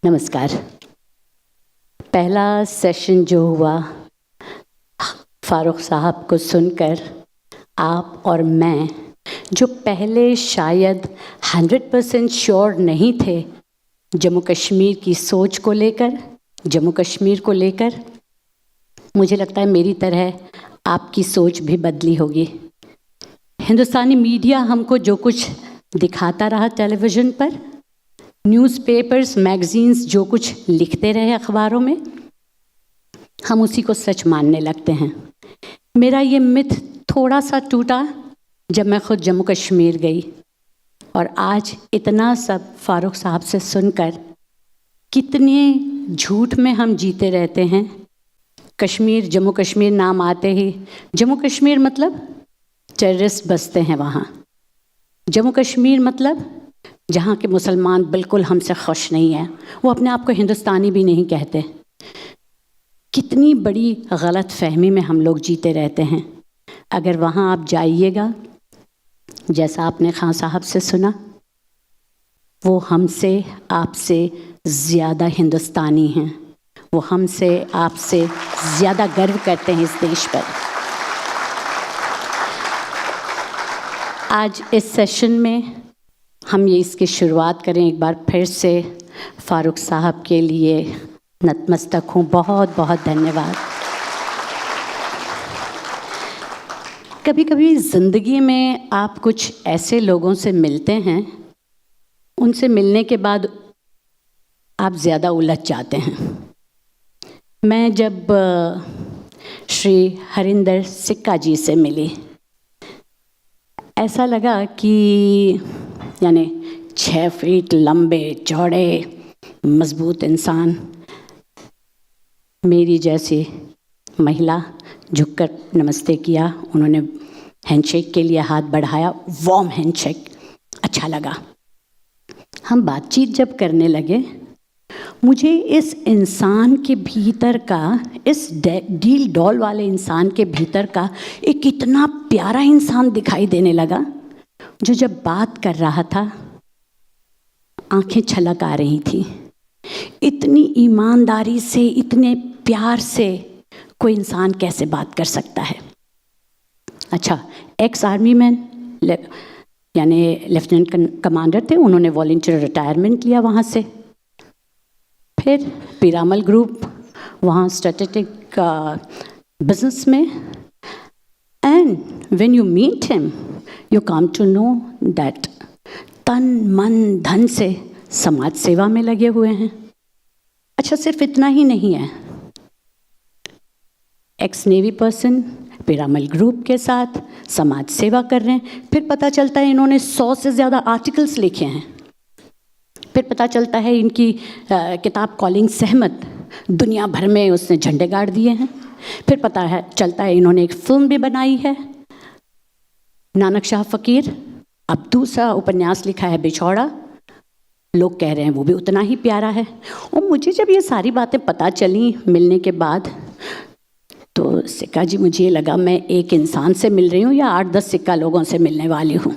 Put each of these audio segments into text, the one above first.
नमस्कार। पहला सेशन जो हुआ फारूक साहब को सुनकर आप और मैं जो पहले शायद 100% श्योर नहीं थे जम्मू कश्मीर की सोच को लेकर, जम्मू कश्मीर को लेकर, मुझे लगता है मेरी तरह आपकी सोच भी बदली होगी। हिंदुस्तानी मीडिया हमको जो कुछ दिखाता रहा टेलीविज़न पर, न्यूज़पेपर्स, मैगज़ीन्स जो कुछ लिखते रहे अखबारों में, हम उसी को सच मानने लगते हैं। मेरा ये मिथ थोड़ा सा टूटा जब मैं खुद जम्मू कश्मीर गई और आज इतना सब फारूक साहब से सुनकर कितने झूठ में हम जीते रहते हैं। कश्मीर, जम्मू कश्मीर नाम आते ही जम्मू कश्मीर मतलब टेररिस्ट बसते हैं वहाँ। जम्मू कश्मीर मतलब जहाँ के मुसलमान बिल्कुल हमसे खुश नहीं हैं, वो अपने आप को हिंदुस्तानी भी नहीं कहते। कितनी बड़ी गलत फहमी में हम लोग जीते रहते हैं। अगर वहाँ आप जाइएगा, जैसा आपने खान साहब से सुना, वो हमसे आपसे ज़्यादा हिंदुस्तानी हैं, वो हमसे आपसे ज़्यादा गर्व करते हैं इस देश पर। आज इस सेशन में हम ये इसकी शुरुआत करें। एक बार फिर से फारूक साहब के लिए नतमस्तक हूँ। बहुत बहुत धन्यवाद। कभी कभी ज़िंदगी में आप कुछ ऐसे लोगों से मिलते हैं, उनसे मिलने के बाद आप ज़्यादा उलझ जाते हैं। मैं जब श्री हरिंदर सिक्का जी से मिली, ऐसा लगा कि यानी 6 फीट लंबे चौड़े मजबूत इंसान, मेरी जैसी महिला झुककर नमस्ते किया। उन्होंने हैंडशेक के लिए हाथ बढ़ाया, वार्म हैंडशेक, अच्छा लगा। हम बातचीत जब करने लगे, मुझे इस इंसान के भीतर का, इस डील डॉल वाले इंसान के भीतर का एक इतना प्यारा इंसान दिखाई देने लगा, जो जब बात कर रहा था आंखें छलक आ रही थी। इतनी ईमानदारी से, इतने प्यार से कोई इंसान कैसे बात कर सकता है। अच्छा, एक्स आर्मी मैन यानी लेफ्टिनेंट कमांडर थे, उन्होंने वॉलंटियर रिटायरमेंट लिया वहाँ से। फिर पिरामल ग्रुप, वहाँ स्ट्रेटेजिक बिजनेस में, and when you meet him you come to know that तन मन धन से समाज सेवा में लगे हुए हैं। अच्छा, सिर्फ इतना ही नहीं है, x navy person Piramal group के साथ समाज सेवा कर रहे हैं। फिर पता चलता है इन्होंने 100 से ज़्यादा आर्टिकल्स लिखे हैं। फिर पता चलता है इनकी किताब कॉलिंग सहमत दुनिया भर में उसने झंडे गाड़ दिए हैं। फिर पता चलता है इन्होंने एक फिल्म भी बनाई है, नानक शाह फ़कीर। अब दूसरा उपन्यास लिखा है बिछौड़ा, लोग कह रहे हैं वो भी उतना ही प्यारा है। और मुझे जब ये सारी बातें पता चली मिलने के बाद, तो सिक्का जी, मुझे लगा मैं एक इंसान से मिल रही हूँ या 8-10 सिक्का लोगों से मिलने वाली हूँ।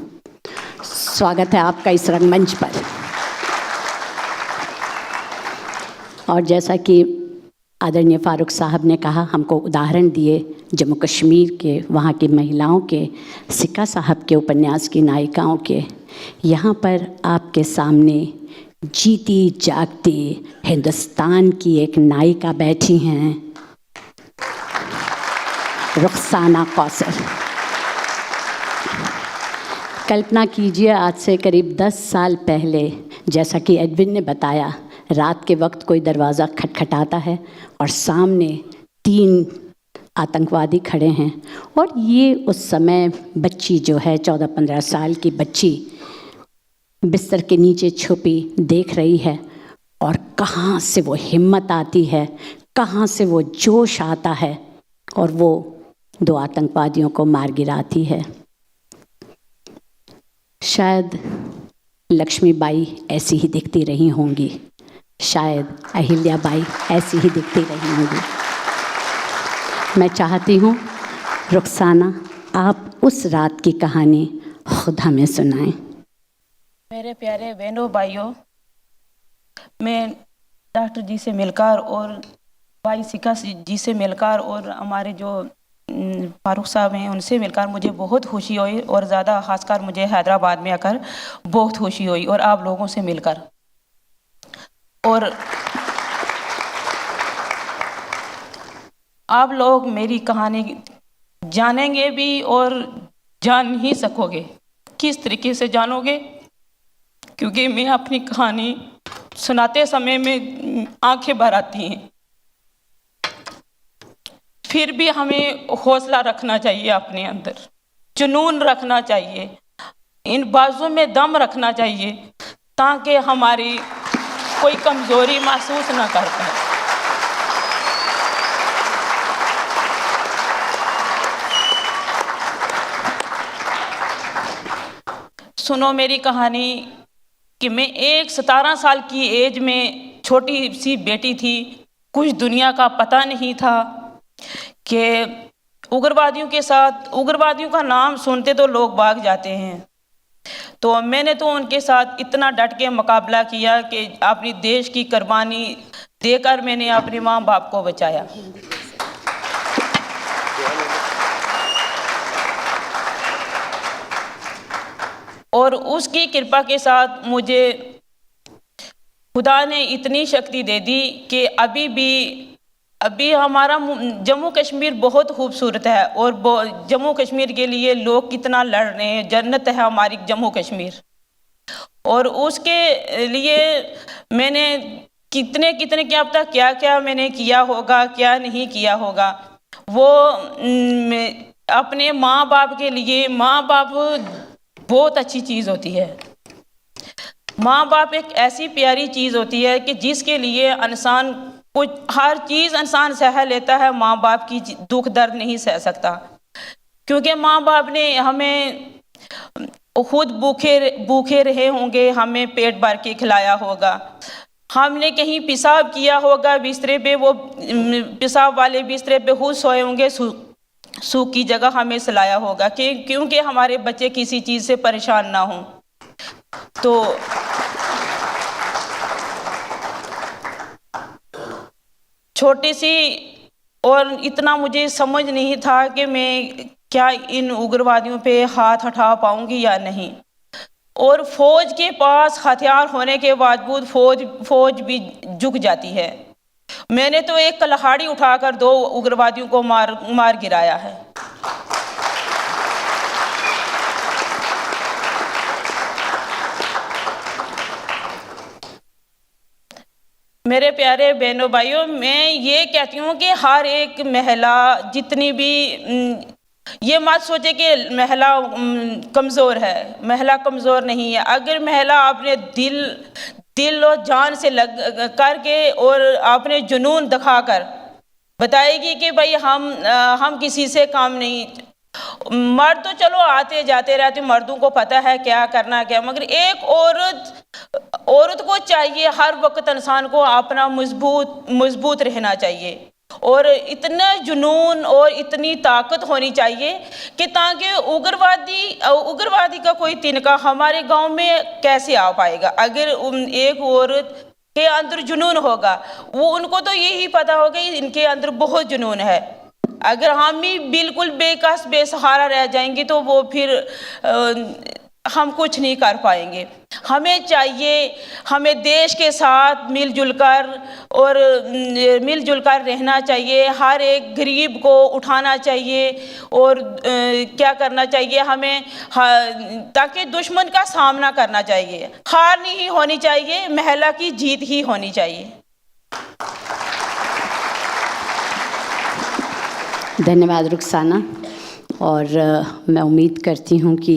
स्वागत है आपका इस रंगमंच पर। और जैसा कि आदरणीय फारूक साहब ने कहा, हमको उदाहरण दिए जम्मू कश्मीर के, वहाँ की महिलाओं के, सिक्का साहब के उपन्यास की नायिकाओं के। यहाँ पर आपके सामने जीती जागती हिंदुस्तान की एक नायिका बैठी हैं, रुखसाना कौसर। कल्पना कीजिए, आज से करीब 10 साल पहले, जैसा कि एडविन ने बताया, रात के वक्त कोई दरवाज़ा खटखटाता है और सामने 3 आतंकवादी खड़े हैं। और ये उस समय बच्ची जो है 14-15 साल की बच्ची बिस्तर के नीचे छुपी देख रही है। और कहाँ से वो हिम्मत आती है, कहाँ से वो जोश आता है, और वो 2 आतंकवादियों को मार गिराती है। शायद लक्ष्मीबाई ऐसी ही दिखती रही होंगी, शायद अहिल्याबाई ऐसी ही दिखती रही होंगी। मैं चाहती हूँ रुखसाना, आप उस रात की कहानी खुद हमें सुनाएं। मेरे प्यारे बहनों भाइयों, मैं डॉक्टर जी से मिलकर और भाई सिका जी से मिलकर और हमारे जो फारूक साहब हैं उनसे मिलकर मुझे बहुत खुशी हुई, और ज़्यादा खासकर मुझे हैदराबाद में आकर बहुत खुशी हुई, और आप लोगों से मिलकर। और आप लोग मेरी कहानी जानेंगे भी और जान ही सकोगे। किस तरीके से जानोगे? क्योंकि मैं अपनी कहानी सुनाते समय में आंखें भर आती हैं। फिर भी हमें हौसला रखना चाहिए, अपने अंदर जुनून रखना चाहिए, इन बाजों में दम रखना चाहिए, ताकि हमारी कोई कमजोरी महसूस ना कर पाए। सुनो मेरी कहानी कि मैं एक 17 साल की एज में छोटी सी बेटी थी। कुछ दुनिया का पता नहीं था कि उग्रवादियों के साथ, उग्रवादियों का नाम सुनते तो लोग भाग जाते हैं। तो मैंने तो उनके साथ इतना डट के मुकाबला किया कि अपनी देश की कुर्बानी देकर मैंने अपने माँ बाप को बचाया। और उसकी कृपा के साथ मुझे खुदा ने इतनी शक्ति दे दी कि अभी हमारा जम्मू कश्मीर बहुत खूबसूरत है, और जम्मू कश्मीर के लिए लोग कितना लड़ रहे हैं। जन्नत है हमारी जम्मू कश्मीर। और उसके लिए मैंने कितने कितने क्या पता क्या क्या मैंने किया होगा, क्या नहीं किया होगा। वो अपने माँ बाप के लिए, माँ बाप बहुत अच्छी चीज़ होती है। माँ बाप एक ऐसी प्यारी चीज़ होती है कि जिसके लिए इंसान कुछ हर चीज़ इंसान सह लेता है, माँ बाप की दुख दर्द नहीं सह सकता। क्योंकि माँ बाप ने हमें खुद भूखे रहे होंगे, हमें पेट भर के खिलाया होगा। हमने कहीं पेशाब किया होगा बिस्तरे पे, वो पेशाब वाले बिस्तरे पे खुद सोए होंगे, सूखी जगह हमें सुलाया होगा कि क्योंकि हमारे बच्चे किसी चीज़ से परेशान ना हों। तो छोटी सी, और इतना मुझे समझ नहीं था कि मैं क्या इन उग्रवादियों पे हाथ उठा पाऊंगी या नहीं। और फौज के पास हथियार होने के बावजूद फौज भी झुक जाती है। मैंने तो एक कुल्हाड़ी उठाकर 2 उग्रवादियों को मार गिराया है। मेरे प्यारे बहनों भाइयों, मैं ये कहती हूँ कि हर एक महिला जितनी भी, ये मत सोचे कि महिला कमज़ोर है। महिला कमज़ोर नहीं है। अगर महिला अपने दिल और जान से लग करके और अपने जुनून दिखाकर बताएगी कि भाई हम किसी से काम नहीं। मर्द तो चलो आते जाते रहते, मर्दों को पता है क्या करना क्या, मगर एक औरत को चाहिए हर वक्त इंसान को अपना मजबूत रहना चाहिए, और इतना जुनून और इतनी ताकत होनी चाहिए कि ताकि उग्रवादी का कोई तिनका हमारे गांव में कैसे आ पाएगा। अगर एक औरत के अंदर जुनून होगा, वो उनको तो यही पता होगा कि इनके अंदर बहुत जुनून है। अगर हम ही बिल्कुल बेकस बेसहारा रह जाएंगे तो वो फिर हम कुछ नहीं कर पाएंगे। हमें चाहिए, हमें देश के साथ मिलजुल कर रहना चाहिए। हर एक गरीब को उठाना चाहिए, और क्या करना चाहिए हमें, ताकि दुश्मन का सामना करना चाहिए। हार नहीं होनी चाहिए, महिला की जीत ही होनी चाहिए। धन्यवाद रुखसाना। और मैं उम्मीद करती हूँ कि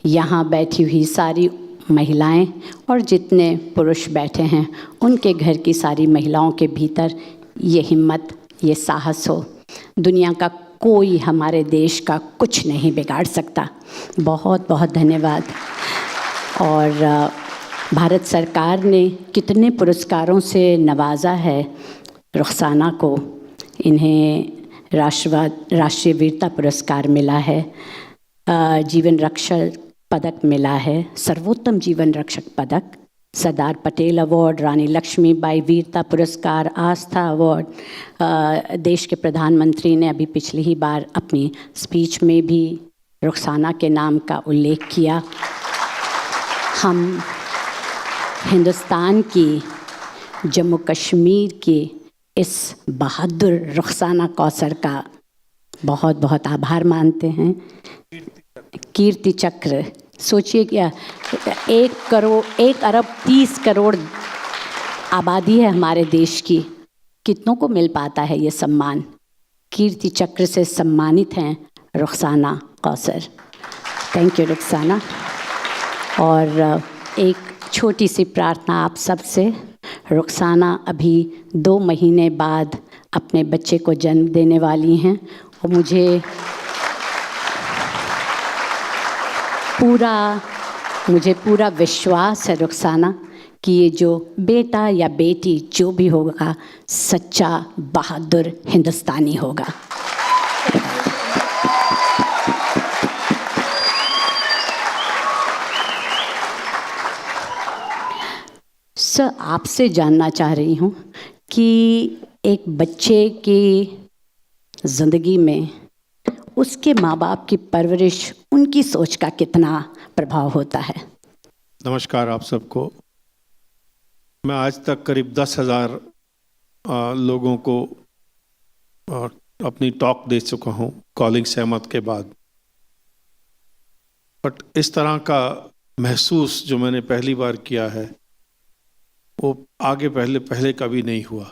यहाँ बैठी हुई सारी महिलाएं और जितने पुरुष बैठे हैं, उनके घर की सारी महिलाओं के भीतर ये हिम्मत, ये साहस हो। दुनिया का कोई हमारे देश का कुछ नहीं बिगाड़ सकता। बहुत बहुत धन्यवाद। और भारत सरकार ने कितने पुरस्कारों से नवाजा है रुखसाना को। इन्हें राष्ट्रीय वीरता पुरस्कार मिला है, जीवन रक्षक पदक मिला है, सर्वोत्तम जीवन रक्षक पदक, सरदार पटेल अवार्ड, रानी लक्ष्मीबाई वीरता पुरस्कार, आस्था अवार्ड। देश के प्रधानमंत्री ने अभी पिछली ही बार अपनी स्पीच में भी रुखसाना के नाम का उल्लेख किया। हम हिंदुस्तान की, जम्मू कश्मीर की इस बहादुर रुखसाना कौसर का बहुत बहुत आभार मानते हैं। कीर्ति चक्र, सोचिए क्या, 1 अरब 30 करोड़ आबादी है हमारे देश की, कितनों को मिल पाता है ये सम्मान। कीर्ति चक्र से सम्मानित हैं रुखसाना कौसर। Thank you Rukhsana. और एक छोटी सी प्रार्थना आप सब से। रुखसाना अभी 2 महीने बाद अपने बच्चे को जन्म देने वाली हैं और मुझे पूरा विश्वास है रुखसाना कि ये जो बेटा या बेटी जो भी होगा सच्चा बहादुर हिंदुस्तानी होगा। सर, आपसे जानना चाह रही हूँ कि एक बच्चे की ज़िंदगी में उसके माँ बाप की परवरिश, उनकी सोच का कितना प्रभाव होता है। नमस्कार आप सबको। मैं आज तक करीब 10,000 लोगों को अपनी टॉक दे चुका हूँ कॉलिंग सहमत के बाद, बट इस तरह का महसूस जो मैंने पहली बार किया है वो आगे पहले कभी नहीं हुआ।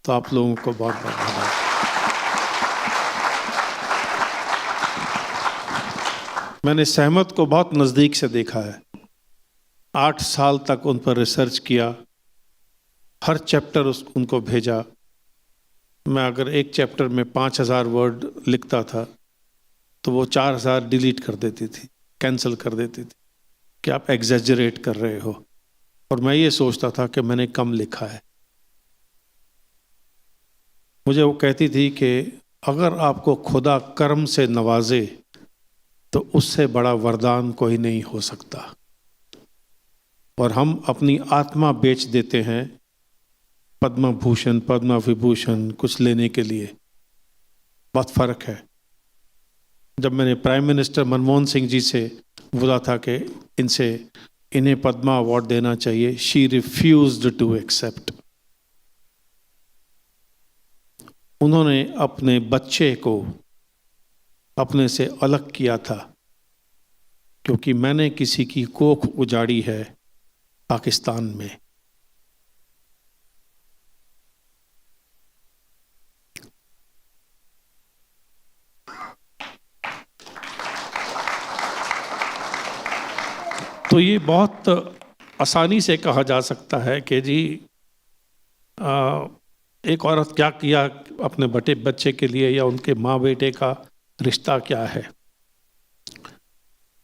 तो आप लोगों को बहुत बहुत धन्यवाद। मैंने सहमत को बहुत नज़दीक से देखा है। 8 साल तक उन पर रिसर्च किया, हर चैप्टर उनको भेजा। मैं अगर एक चैप्टर में 5,000 वर्ड लिखता था तो वो 4,000 डिलीट कर देती थी, कैंसिल कर देती थी कि आप एग्जैजरेट कर रहे हो। और मैं ये सोचता था कि मैंने कम लिखा है। मुझे वो कहती थी कि अगर आपको खुदा कर्म से नवाजे तो उससे बड़ा वरदान कोई नहीं हो सकता। और हम अपनी आत्मा बेच देते हैं पद्म भूषण, पद्म विभूषण कुछ लेने के लिए। बहुत फर्क है। जब मैंने प्राइम मिनिस्टर मनमोहन सिंह जी से बोला था कि इन्हें पद्मा अवार्ड देना चाहिए, शी रिफ्यूज्ड टू एक्सेप्ट। उन्होंने अपने बच्चे को अपने से अलग किया था क्योंकि मैंने किसी की कोख उजाड़ी है पाकिस्तान में। तो ये बहुत आसानी से कहा जा सकता है कि जी एक औरत क्या किया अपने बच्चे के लिए, या उनके माँ बेटे का रिश्ता क्या है।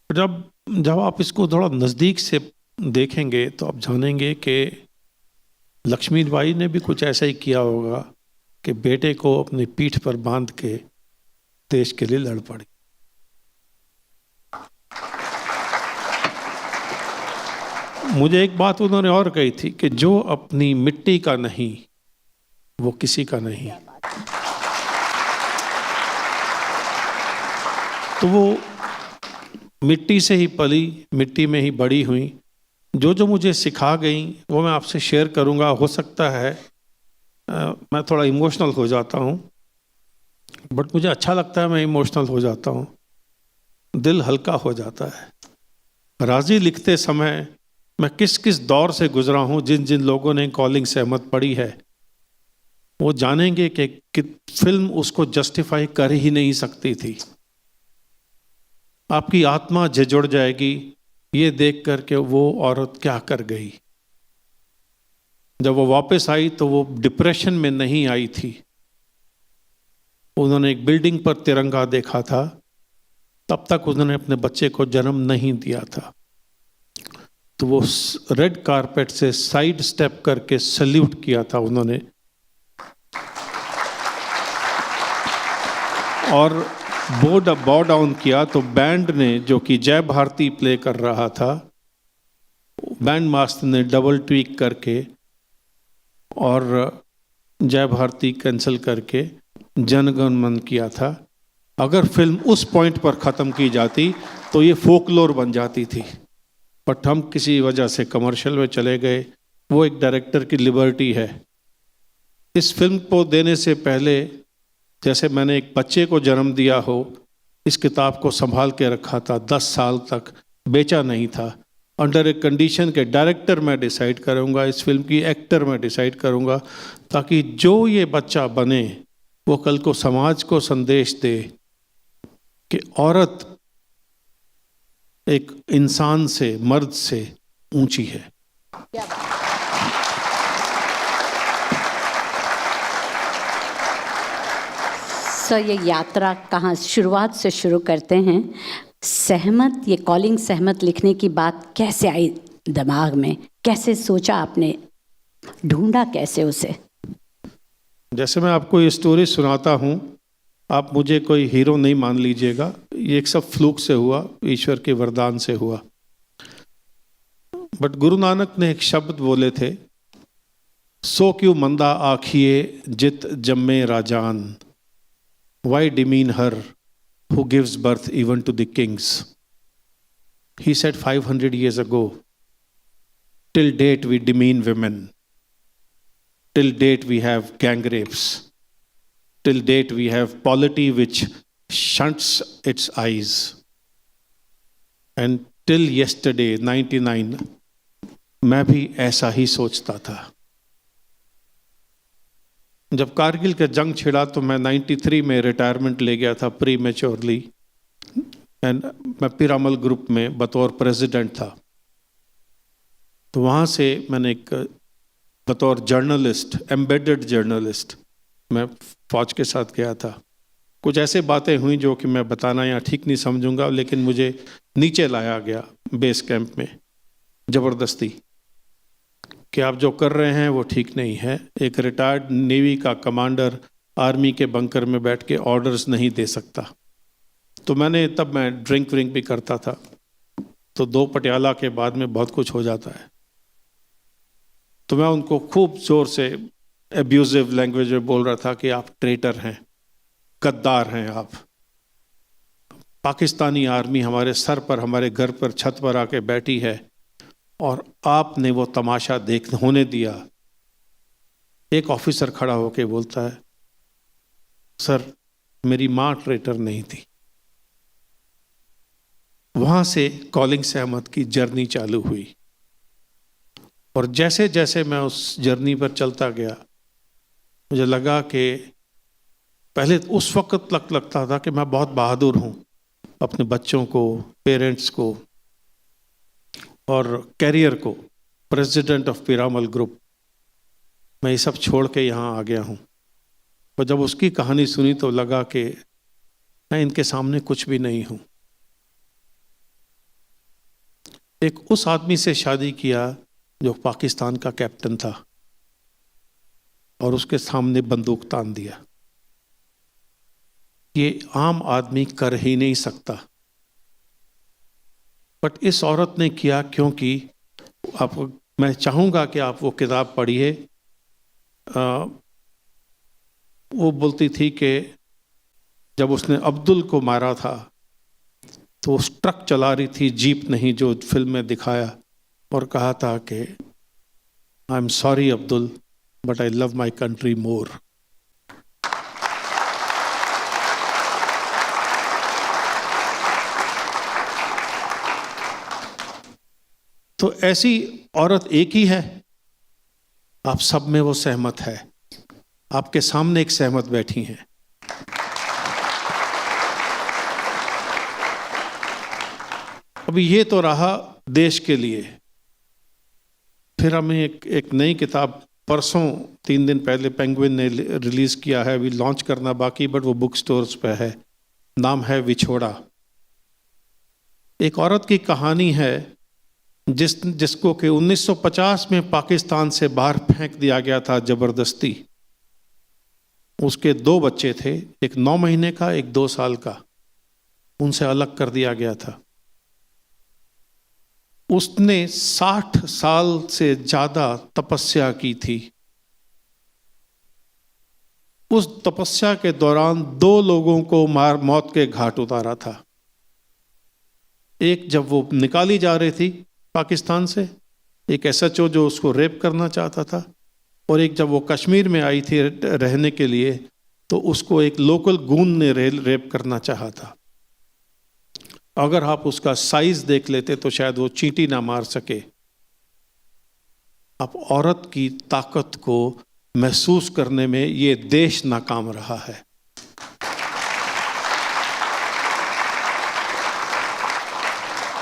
जब आप इसको थोड़ा नज़दीक से देखेंगे तो आप जानेंगे कि लक्ष्मीबाई ने भी कुछ ऐसा ही किया होगा कि बेटे को अपनी पीठ पर बांध के देश के लिए लड़ पड़ी। मुझे एक बात उन्होंने और कही थी कि जो अपनी मिट्टी का नहीं वो किसी का नहीं। तो वो मिट्टी से ही पली, मिट्टी में ही बड़ी हुई। जो मुझे सिखा गई वो मैं आपसे शेयर करूंगा। हो सकता है मैं थोड़ा इमोशनल हो जाता हूँ, बट मुझे अच्छा लगता है मैं इमोशनल हो जाता हूँ, दिल हल्का हो जाता है। राजी लिखते समय मैं किस किस दौर से गुजरा हूँ। जिन लोगों ने कॉलिंग सहमत पढ़ी है वो जानेंगे कि फिल्म उसको जस्टिफाई कर ही नहीं सकती थी। आपकी आत्मा झिझुड़ जाएगी ये देख कर के वो औरत क्या कर गई। जब वो वापस आई तो वो डिप्रेशन में नहीं आई थी। उन्होंने एक बिल्डिंग पर तिरंगा देखा था, तब तक उन्होंने अपने बच्चे को जन्म नहीं दिया था। तो वो रेड कारपेट से साइड स्टेप करके सल्यूट किया था उन्होंने, और बो डाउन किया तो बैंड ने, जो कि जय भारती प्ले कर रहा था, बैंड मास्टर ने डबल ट्वीक करके और जय भारती कैंसिल करके जन गण मन किया था। अगर फिल्म उस पॉइंट पर ख़त्म की जाती तो ये फोकलोर बन जाती थी, बट हम किसी वजह से कमर्शियल में चले गए। वो एक डायरेक्टर की लिबर्टी है। इस फिल्म को देने से पहले जैसे मैंने एक बच्चे को जन्म दिया हो, इस किताब को संभाल के रखा था, 10 साल तक बेचा नहीं था। अंडर ए कंडीशन के डायरेक्टर मैं डिसाइड करूँगा, इस फिल्म की एक्टर मैं डिसाइड करूँगा, ताकि जो ये बच्चा बने वो कल को समाज को संदेश दे कि औरत एक इंसान से, मर्द से ऊंची है। सर, ये यात्रा कहाँ, शुरुआत से शुरू करते हैं। सहमत, ये कॉलिंग सहमत लिखने की बात कैसे आई दिमाग में, कैसे सोचा आपने, ढूंढा कैसे उसे? जैसे मैं आपको ये स्टोरी सुनाता हूँ, आप मुझे कोई हीरो नहीं मान लीजिएगा, ये एक सब फ्लूक से हुआ, ईश्वर के वरदान से हुआ। बट गुरु नानक ने एक शब्द बोले थे, सो क्यों मंदा आखिए जित जम्मे राजान, why demean her who gives birth even to the kings. He said 500 years ago, till date we demean women. Till date we have gang rapes. Till date we have polity which shunts its eyes. And till yesterday, 99, मैं भी ऐसा ही सोचता था। जब कारगिल का जंग छिड़ा तो मैं 93 में रिटायरमेंट ले गया था प्री मैच्योरली, एंड मैं पीरामल ग्रुप में बतौर प्रेसिडेंट था। तो वहाँ से मैंने एक बतौर जर्नलिस्ट, एम्बेडेड जर्नलिस्ट, मैं फौज के साथ गया था। कुछ ऐसे बातें हुई जो कि मैं बताना यहाँ ठीक नहीं समझूंगा, लेकिन मुझे नीचे लाया गया बेस कैंप में ज़बरदस्ती कि आप जो कर रहे हैं वो ठीक नहीं है। एक रिटायर्ड नेवी का कमांडर आर्मी के बंकर में बैठ के ऑर्डर्स नहीं दे सकता। तो तब मैं ड्रिंक व्रिंक भी करता था, तो 2 पटियाला के बाद में बहुत कुछ हो जाता है। तो मैं उनको खूब जोर से एब्यूजिव लैंग्वेज में बोल रहा था कि आप ट्रेटर हैं, गद्दार हैं आप। पाकिस्तानी आर्मी हमारे सर पर, हमारे घर पर, छत पर आके बैठी है और आपने वो तमाशा होने दिया। एक ऑफिसर खड़ा होके बोलता है, सर मेरी माँ ट्रेटर नहीं थी। वहां से कॉलिंग सहमत की जर्नी चालू हुई, और जैसे जैसे मैं उस जर्नी पर चलता गया, मुझे लगा कि पहले उस वक्त लगता था कि मैं बहुत बहादुर हूं, अपने बच्चों को, पेरेंट्स को और कैरियर को, प्रेसिडेंट ऑफ पीरामल ग्रुप, मैं ये सब छोड़ के यहाँ आ गया हूँ। और जब उसकी कहानी सुनी तो लगा कि मैं इनके सामने कुछ भी नहीं हूँ। एक उस आदमी से शादी किया जो पाकिस्तान का कैप्टन था, और उसके सामने बंदूक तान दिया। ये आम आदमी कर ही नहीं सकता, बट इस औरत ने किया, क्योंकि मैं चाहूँगा कि आप वो किताब पढ़िए। वो बोलती थी कि जब उसने अब्दुल को मारा था तो वो ट्रक चला रही थी, जीप नहीं जो फिल्म में दिखाया, और कहा था कि I am sorry Abdul, but I love my country more. तो ऐसी औरत एक ही है, आप सब में वो सहमत है। आपके सामने एक सहमत बैठी हैं। अभी ये तो रहा देश के लिए। फिर हमें एक नई किताब परसों 3 दिन पहले पेंगुइन ने रिलीज किया है, अभी लॉन्च करना बाकी, बट वो बुक स्टोर्स पे है। नाम है विछोड़ा। एक औरत की कहानी है जिसको कि 1950 में पाकिस्तान से बाहर फेंक दिया गया था जबरदस्ती। उसके 2 बच्चे थे, एक 9 महीने का, एक 2 साल का, उनसे अलग कर दिया गया था। उसने 60 साल से ज्यादा तपस्या की थी। उस तपस्या के दौरान 2 लोगों को मौत के घाट उतारा था। एक जब वो निकाली जा रही थी पाकिस्तान से, एक SHO जो उसको रेप करना चाहता था, और एक जब वो कश्मीर में आई थी रहने के लिए तो उसको एक लोकल गूंड ने रेप करना चाहा था। अगर आप उसका साइज देख लेते तो शायद वो चींटी ना मार सके। अब औरत की ताकत को महसूस करने में ये देश नाकाम रहा है।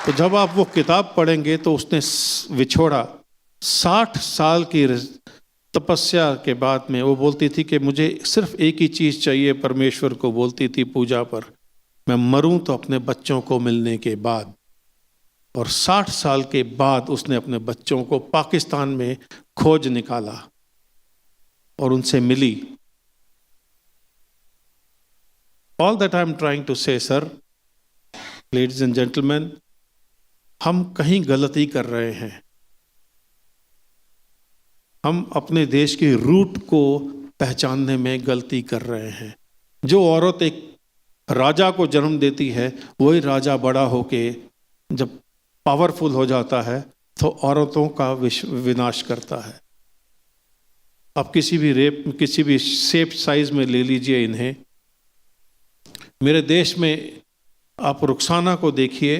तो जब आप वो किताब पढ़ेंगे तो उसने विछोड़ा 60 साल की तपस्या के बाद में वो बोलती थी कि मुझे सिर्फ एक ही चीज चाहिए, परमेश्वर को बोलती थी पूजा पर, मैं मरूं तो अपने बच्चों को मिलने के बाद। और 60 साल के बाद उसने अपने बच्चों को पाकिस्तान में खोज निकाला और उनसे मिली। All that I am trying to say, sir, ladies and gentleman, हम कहीं गलती कर रहे हैं। हम अपने देश की रूट को पहचानने में गलती कर रहे हैं। जो औरत एक राजा को जन्म देती है, वही राजा बड़ा होके जब पावरफुल हो जाता है तो औरतों का विनाश करता है। आप किसी भी शेप साइज में ले लीजिए इन्हें। मेरे देश में आप रुखसाना को देखिए,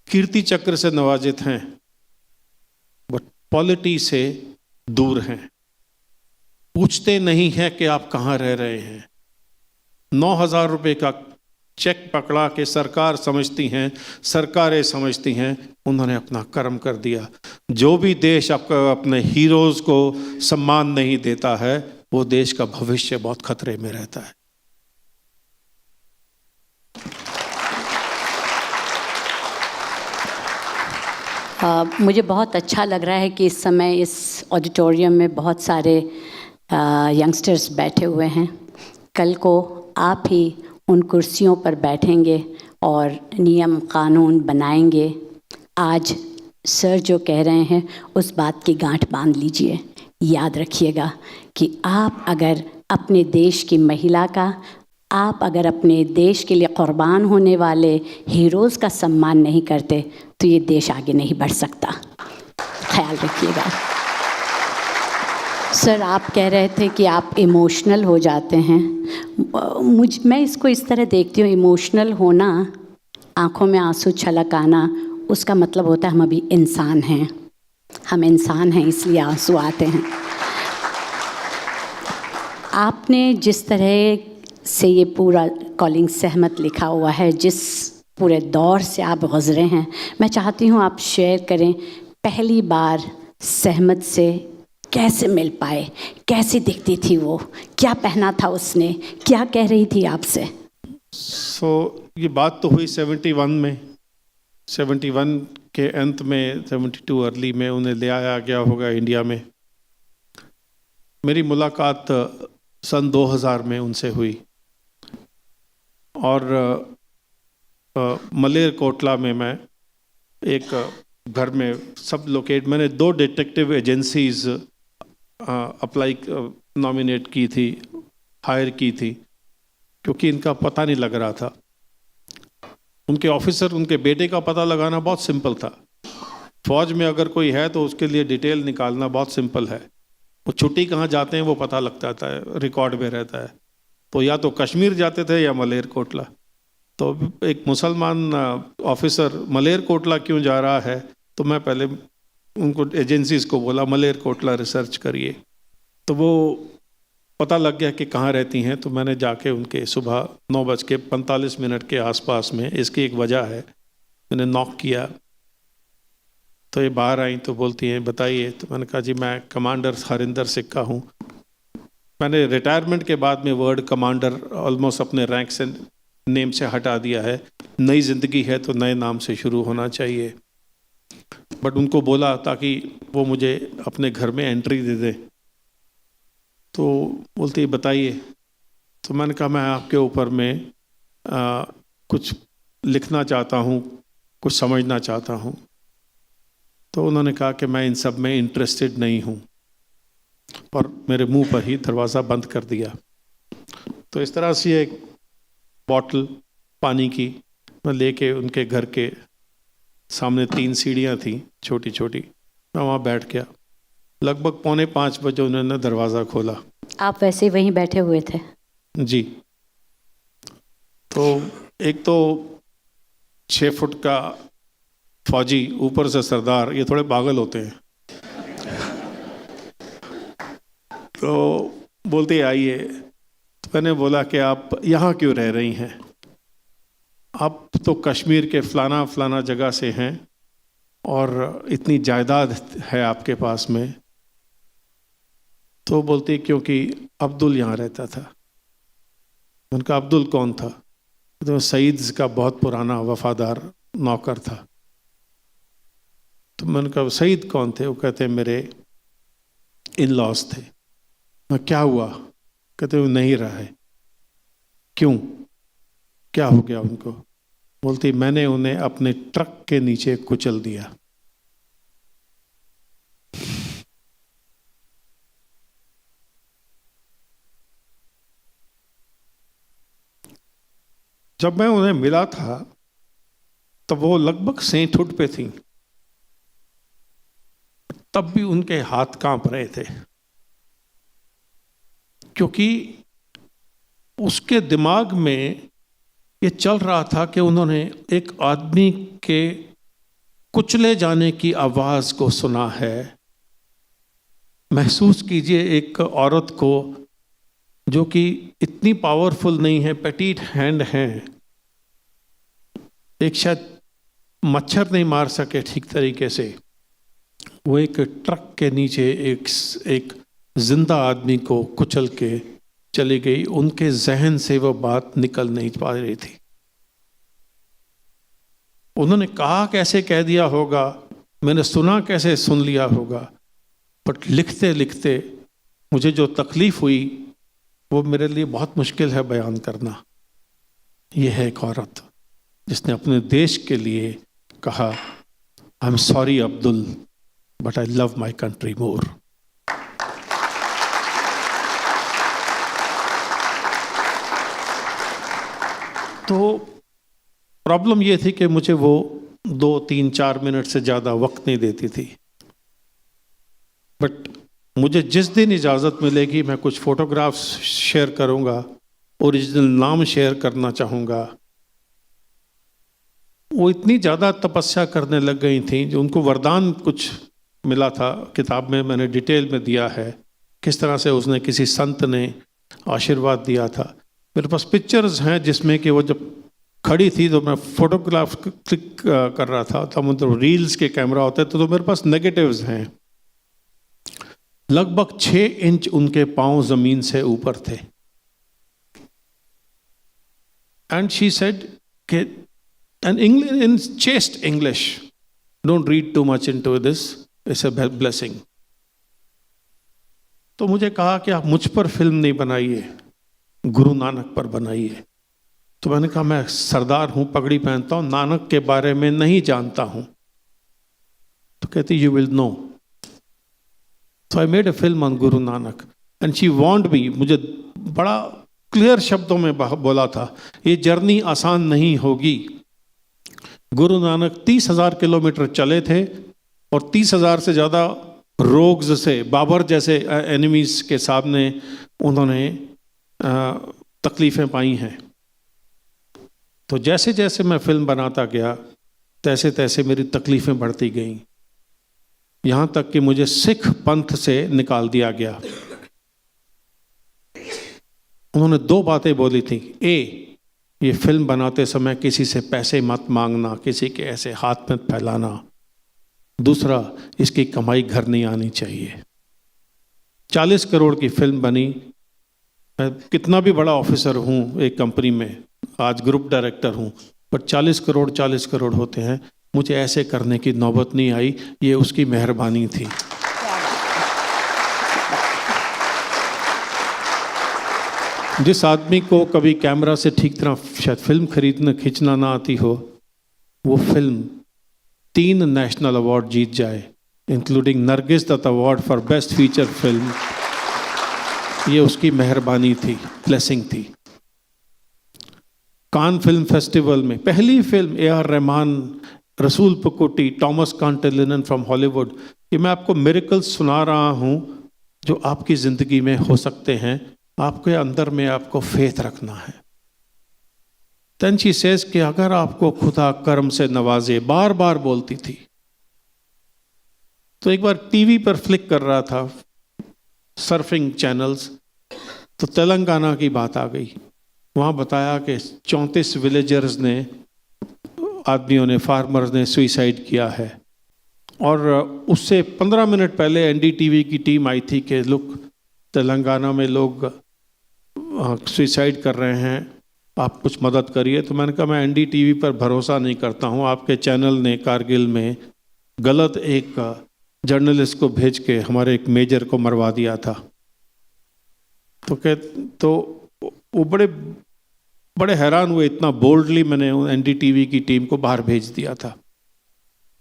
कीर्ति चक्र से नवाजित हैं, बट पॉलिटी से दूर हैं। पूछते नहीं हैं कि आप कहाँ रह रहे हैं। 9,000 रुपए का चेक पकड़ा के सरकारें समझती हैं उन्होंने अपना कर्म कर दिया। जो भी देश आपका अपने हीरोज को सम्मान नहीं देता है, वो देश का भविष्य बहुत खतरे में रहता है। मुझे बहुत अच्छा लग रहा है कि इस समय इस ऑडिटोरियम में बहुत सारे यंगस्टर्स बैठे हुए हैं। कल को आप ही उन कुर्सियों पर बैठेंगे और नियम कानून बनाएंगे। आज सर जो कह रहे हैं उस बात की गांठ बांध लीजिए। याद रखिएगा कि आप अगर अपने देश की महिला का, आप अगर अपने देश के लिए कुर्बान होने वाले हीरोज़ का सम्मान नहीं करते तो ये देश आगे नहीं बढ़ सकता। ख्याल रखिएगा। सर, आप कह रहे थे कि आप इमोशनल हो जाते हैं। मैं इसको इस तरह देखती हूँ, इमोशनल होना, आँखों में आंसू छलक आना, उसका मतलब होता है हम अभी इंसान हैं। हम इंसान हैं इसलिए आंसू आते हैं। आपने जिस तरह से ये पूरा कॉलिंग सहमत लिखा हुआ है, जिस पूरे दौर से आप गुजरे हैं, मैं चाहती हूँ आप शेयर करें। पहली बार सहमत से कैसे मिल पाए, कैसी दिखती थी वो, क्या पहना था उसने, क्या कह रही थी आपसे? ये बात तो हुई 71 में, 71 के अंत में, 72 अर्ली में उन्हें ले आया गया होगा इंडिया में। मेरी मुलाकात सन 2000 में उनसे हुई और मलेरकोटला में मैं एक घर में सब लोकेट, मैंने 2 डिटेक्टिव एजेंसीज नॉमिनेट की थी, हायर की थी, क्योंकि इनका पता नहीं लग रहा था। उनके ऑफिसर, उनके बेटे का पता लगाना बहुत सिंपल था। फौज में अगर कोई है तो उसके लिए डिटेल निकालना बहुत सिंपल है। वो छुट्टी कहाँ जाते हैं वो पता लगता है, रिकॉर्ड में रहता है। तो या तो कश्मीर जाते थे या मलेरकोटला। तो एक मुसलमान ऑफिसर मलेरकोटला क्यों जा रहा है, तो मैं पहले उनको एजेंसीज को बोला मलेरकोटला रिसर्च करिए। तो वो पता लग गया कि कहाँ रहती हैं। तो मैंने जाके उनके सुबह 9:45 के आसपास में, इसकी एक वजह है, मैंने नॉक किया तो ये बाहर आई तो बोलती हैं बताइए। तो मैंने कहा जी मैं कमांडर हरिंदर सिक्का हूँ। मैंने रिटायरमेंट के बाद में वर्ड कमांडर ऑलमोस्ट अपने रैंक से, नेम से हटा दिया है। नई ज़िंदगी है तो नए नाम से शुरू होना चाहिए। बट उनको बोला ताकि वो मुझे अपने घर में एंट्री दे दें। तो बोलती है बताइए। तो मैंने कहा मैं आपके ऊपर में कुछ लिखना चाहता हूँ, कुछ समझना चाहता हूँ। तो उन्होंने कहा कि मैं इन सब में इंटरेस्टेड नहीं हूँ, और मेरे मुंह पर ही दरवाज़ा बंद कर दिया। तो इस तरह से एक बॉटल पानी की मैं लेके उनके घर के सामने 3 सीढ़ियाँ थी छोटी छोटी, मैं वहाँ बैठ गया। लगभग 4:45 बजे उन्होंने दरवाज़ा खोला। आप वैसे ही वहीं बैठे हुए थे? जी। तो एक तो 6 फुट का फौजी, ऊपर से सरदार, ये थोड़े पागल होते हैं। तो बोलते आइए। तो मैंने बोला कि आप यहाँ क्यों रह रही हैं? आप तो कश्मीर के फलाना फलाना जगह से हैं और इतनी जायदाद है आपके पास में। तो बोलती क्योंकि अब्दुल यहाँ रहता था। उनका अब्दुल कौन था? तो सईद का बहुत पुराना वफादार नौकर था। तो मैंने कहा सईद कौन थे? वो कहते मेरे इन लॉज थे। मैं क्या हुआ? कहते वो नहीं रहा है। क्यों, क्या हो गया उनको? बोलती मैंने उन्हें अपने ट्रक के नीचे कुचल दिया। जब मैं उन्हें मिला था तब वो लगभग 60 फुट पे थी, तब भी उनके हाथ कांप रहे थे, क्योंकि उसके दिमाग में ये चल रहा था कि उन्होंने एक आदमी के कुचले जाने की आवाज को सुना है। महसूस कीजिए एक औरत को जो कि इतनी पावरफुल नहीं है, पेटीट हैंड है, एक शायद मच्छर नहीं मार सके ठीक तरीके से, वो एक ट्रक के नीचे एक जिंदा आदमी को कुचल के चली गई। उनके जहन से वो बात निकल नहीं पा रही थी। उन्होंने कहा कैसे कह दिया होगा, मैंने सुना कैसे सुन लिया होगा, बट लिखते लिखते मुझे जो तकलीफ हुई वो मेरे लिए बहुत मुश्किल है बयान करना। यह है एक औरत जिसने अपने देश के लिए कहा I am sorry Abdul but I love my country more. तो प्रॉब्लम ये थी कि मुझे वो 2, 3, 4 मिनट से ज़्यादा वक्त नहीं देती थी। बट मुझे जिस दिन इजाज़त मिलेगी मैं कुछ फ़ोटोग्राफ्स शेयर करूँगा, ओरिजिनल नाम शेयर करना चाहूँगा। वो इतनी ज़्यादा तपस्या करने लग गई थी, जो उनको वरदान कुछ मिला था, किताब में मैंने डिटेल में दिया है किस तरह से उसने किसी संत ने आशीर्वाद दिया था। मेरे पास पिक्चर्स हैं जिसमें कि वो जब खड़ी थी तो मैं फोटोग्राफ क्लिक कर रहा था, तब मतलब रील्स के कैमरा होते हैं तो मेरे पास नेगेटिव्स हैं। लगभग 6 इंच उनके पांव जमीन से ऊपर थे। एंड शी सेड कि and in chest English, don't read too much into this, it's a blessing. तो मुझे कहा कि आप मुझ पर फिल्म नहीं बनाइए, गुरु नानक पर बनाइए। तो मैंने कहा मैं सरदार हूं, पगड़ी पहनता हूं, नानक के बारे में नहीं जानता हूं। तो कहती you will know. So I made a film on Guru Nanak and she want me. मुझे बड़ा क्लियर शब्दों में बोला था ये जर्नी आसान नहीं होगी। गुरु नानक 30,000 किलोमीटर चले थे और 30,000 से ज़्यादा रोग्स से, बाबर जैसे एनिमीज के सामने उन्होंने तकलीफ़ें पाई हैं। तो जैसे जैसे मैं फिल्म बनाता गया तैसे तैसे मेरी तकलीफ़ें बढ़ती गईं, यहाँ तक कि मुझे सिख पंथ से निकाल दिया गया। उन्होंने 2 बातें बोली थी। ये फिल्म बनाते समय किसी से पैसे मत मांगना, किसी के ऐसे हाथ में फैलाना। दूसरा, इसकी कमाई घर नहीं आनी चाहिए। 40 करोड़ की फिल्म बनी। मैं कितना भी बड़ा ऑफिसर हूँ एक कंपनी में, आज ग्रुप डायरेक्टर हूँ, पर 40 करोड़ होते हैं। मुझे ऐसे करने की नौबत नहीं आई, ये उसकी मेहरबानी थी। जिस आदमी को कभी कैमरा से ठीक तरह शायद फिल्म खींचना ना आती हो, वो फिल्म 3 नेशनल अवार्ड जीत जाए, including Nargis Dutt award for best feature film, ये उसकी मेहरबानी थी, ब्लेसिंग थी। कान फिल्म फेस्टिवल में पहली फिल्म AR रहमान, रसूल पुकुटी, टॉमस कांटेलिनन फ्रॉम हॉलीवुड, ये मैं आपको मिरेकल्स सुना रहा हूँ जो आपकी ज़िंदगी में हो सकते हैं। आपके अंदर में आपको फेथ रखना है। देन शी सेज कि अगर आपको खुदा कर्म से नवाजे, बार बार बोलती थी। तो एक बार टीवी पर फ्लिक कर रहा था, सर्फिंग चैनल्स, तो तेलंगाना की बात आ गई। वहाँ बताया कि 34 विलेजर्स ने, आदमियों ने, फार्मर्स ने सुइसाइड किया है। और उससे 15 मिनट पहले NDTV की टीम आई थी कि लुक, तेलंगाना में लोग सुइसाइड कर रहे हैं, आप कुछ मदद करिए। तो मैंने कहा मैं NDTV पर भरोसा नहीं करता हूँ, आपके चैनल ने कारगिल में गलत एक जर्नलिस्ट को भेज के हमारे एक मेजर को मरवा दिया था। तो वो बड़े हैरान हुए, इतना बोल्डली मैंने NDTV की टीम को बाहर भेज दिया था।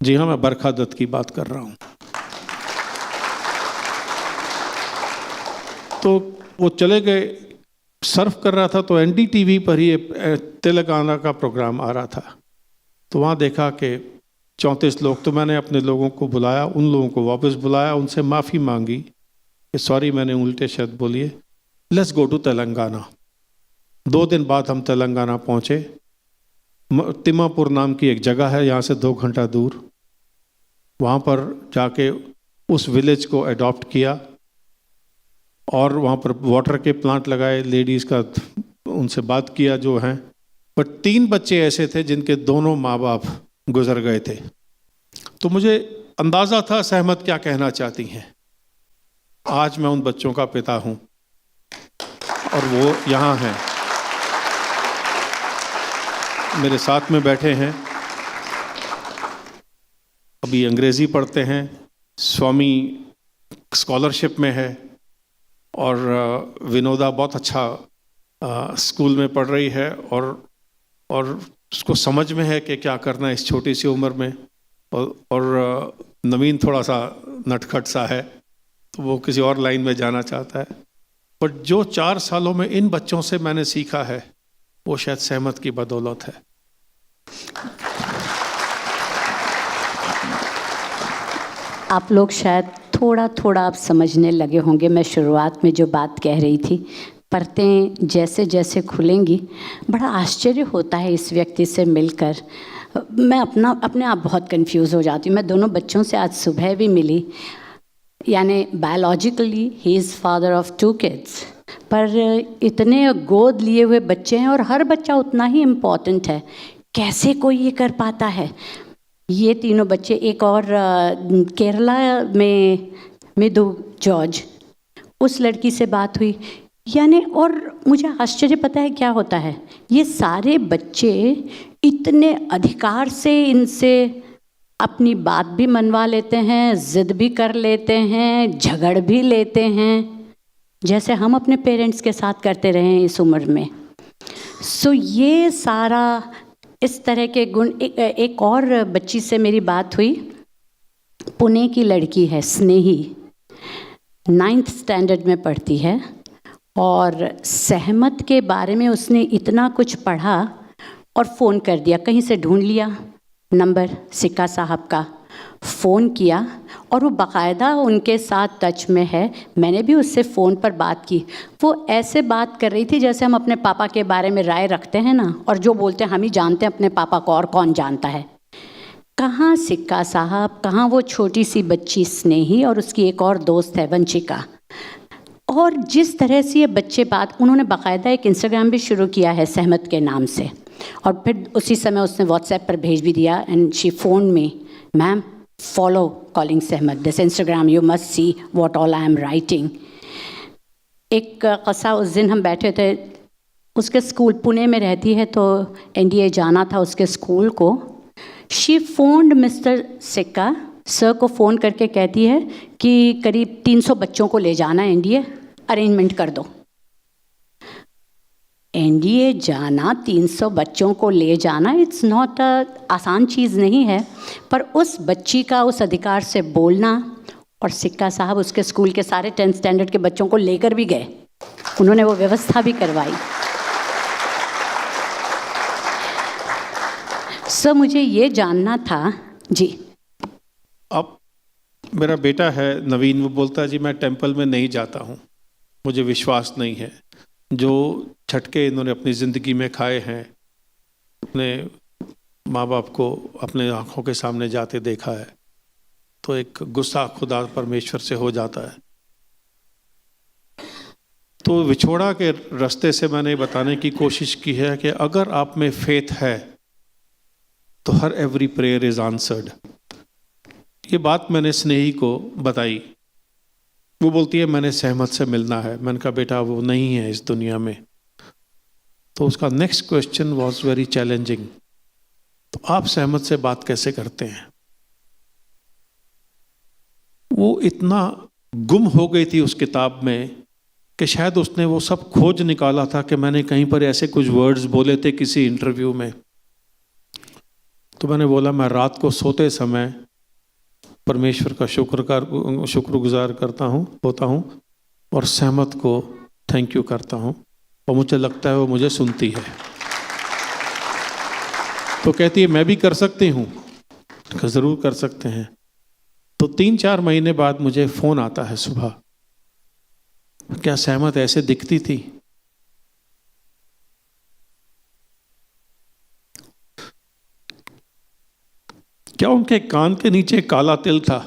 जी हाँ, मैं बरखा दत्त की बात कर रहा हूँ। तो वो चले गए, सर्फ कर रहा था तो NDTV पर ही तेलंगाना का प्रोग्राम आ रहा था। तो वहाँ देखा कि 34 लोग, तो मैंने अपने लोगों को बुलाया, उन लोगों को वापस बुलाया, उनसे माफ़ी मांगी कि सॉरी मैंने उल्टे शब्द बोलिए, लेट्स गो टू तेलंगाना। 2 दिन बाद हम तेलंगाना पहुँचे। तिम्मापुर नाम की एक जगह है यहाँ से 2 घंटा दूर। वहाँ पर जाके उस विलेज को अडॉप्ट किया और वहाँ पर वाटर के प्लांट लगाए, लेडीज़ का उनसे बात किया जो हैं। पर 3 बच्चे ऐसे थे जिनके दोनों माँ बाप गुजर गए थे। तो मुझे अंदाज़ा था सहमत क्या कहना चाहती हैं। आज मैं उन बच्चों का पिता हूँ और वो यहाँ हैं, मेरे साथ में बैठे हैं। अभी अंग्रेज़ी पढ़ते हैं, स्वामी स्कॉलरशिप में है, और विनोदा बहुत अच्छा स्कूल में पढ़ रही है और उसको समझ में है कि क्या करना है इस छोटी सी उम्र में। और नवीन थोड़ा सा नटखट सा है, तो वो किसी और लाइन में जाना चाहता है। पर जो 4 सालों में इन बच्चों से मैंने सीखा है वो शायद सहमत की बदौलत है। आप लोग शायद थोड़ा थोड़ा आप समझने लगे होंगे। मैं शुरुआत में जो बात कह रही थी, परतें जैसे जैसे खुलेंगी बड़ा आश्चर्य होता है इस व्यक्ति से मिलकर। मैं अपने आप बहुत कंफ्यूज हो जाती हूँ। मैं दोनों बच्चों से आज सुबह भी मिली, यानी biologically he is father of 2 kids, पर इतने गोद लिए हुए बच्चे हैं और हर बच्चा उतना ही इम्पॉर्टेंट है। कैसे कोई ये कर पाता है? ये तीनों बच्चे, एक और केरला में मिदु जॉर्ज, उस लड़की से बात हुई, यानी, और मुझे आश्चर्य पता है क्या होता है, ये सारे बच्चे इतने अधिकार से इनसे अपनी बात भी मनवा लेते हैं, ज़िद भी कर लेते हैं, झगड़ भी लेते हैं, जैसे हम अपने पेरेंट्स के साथ करते रहे हैं इस उम्र में। सो ये सारा इस तरह के गुण। एक और बच्ची से मेरी बात हुई, पुणे की लड़की है, स्नेही, 9th स्टैंडर्ड में पढ़ती है, और सहमत के बारे में उसने इतना कुछ पढ़ा और फ़ोन कर दिया, कहीं से ढूंढ लिया नंबर, सिक्का साहब का, फ़ोन किया, और वो बाकायदा उनके साथ टच में है। मैंने भी उससे फ़ोन पर बात की। वो ऐसे बात कर रही थी जैसे हम अपने पापा के बारे में राय रखते हैं ना, और जो बोलते हैं हम ही जानते हैं अपने पापा को, और कौन जानता है। कहाँ सिक्का साहब, कहाँ वो छोटी सी बच्ची स्नेही, और उसकी एक और दोस्त है वंशिका। और जिस तरह से ये बच्चे बात, उन्होंने बाकायदा एक इंस्टाग्राम भी शुरू किया है सहमत के नाम से, और फिर उसी समय उसने व्हाट्सएप पर भेज भी दिया, and she phone me, ma'am follow calling सहमत, this Instagram, you must see what all I am writing. एक कसा, उस दिन हम बैठे थे, उसके स्कूल पुणे में रहती है, तो NDA जाना था उसके स्कूल को। शी फोन्ड मिस्टर सिक्का सर को फ़ोन करके कहती है कि करीब 300 बच्चों को ले जाना है NDA, अरेंजमेंट कर दो। एनडीए जाना, 300 बच्चों को ले जाना, इट्स नॉट आसान चीज़ नहीं है। पर उस बच्ची का उस अधिकार से बोलना, और सिक्का साहब उसके स्कूल के सारे 10th स्टैंडर्ड के बच्चों को लेकर भी गए, उन्होंने वो व्यवस्था भी करवाई। सर मुझे ये जानना था जी। अब मेरा बेटा है नवीन, वो बोलता है जी मैं टेंपल में नहीं जाता हूँ, मुझे विश्वास नहीं है। जो झटके इन्होंने अपनी ज़िंदगी में खाए हैं, अपने माँ बाप को अपने आँखों के सामने जाते देखा है, तो एक गुस्सा खुदा परमेश्वर से हो जाता है। तो विछोड़ा के रास्ते से मैंने बताने की कोशिश की है कि अगर आप में फेथ है तो हर एवरी प्रेयर इज आंसर्ड। ये बात मैंने स्नेही को बताई, वो बोलती है मैंने सहमत से मिलना है। मैंने कहा बेटा वो नहीं है इस दुनिया में। तो उसका next question was very challenging, तो आप सहमत से बात कैसे करते हैं? वो इतना गुम हो गई थी उस किताब में कि शायद उसने वो सब खोज निकाला था कि मैंने कहीं पर ऐसे कुछ वर्ड्स बोले थे किसी इंटरव्यू में। तो मैंने बोला मैं रात को सोते समय परमेश्वर का शुक्रगुजार होता हूँ और सहमत को थैंक यू करता हूँ, और मुझे लगता है वो मुझे सुनती है। तो कहती है मैं भी कर सकती हूँ। ज़रूर कर सकते हैं। तो 3-4 महीने बाद मुझे फ़ोन आता है सुबह, क्या सहमत ऐसे दिखती थी? क्या उनके कान के नीचे काला तिल था?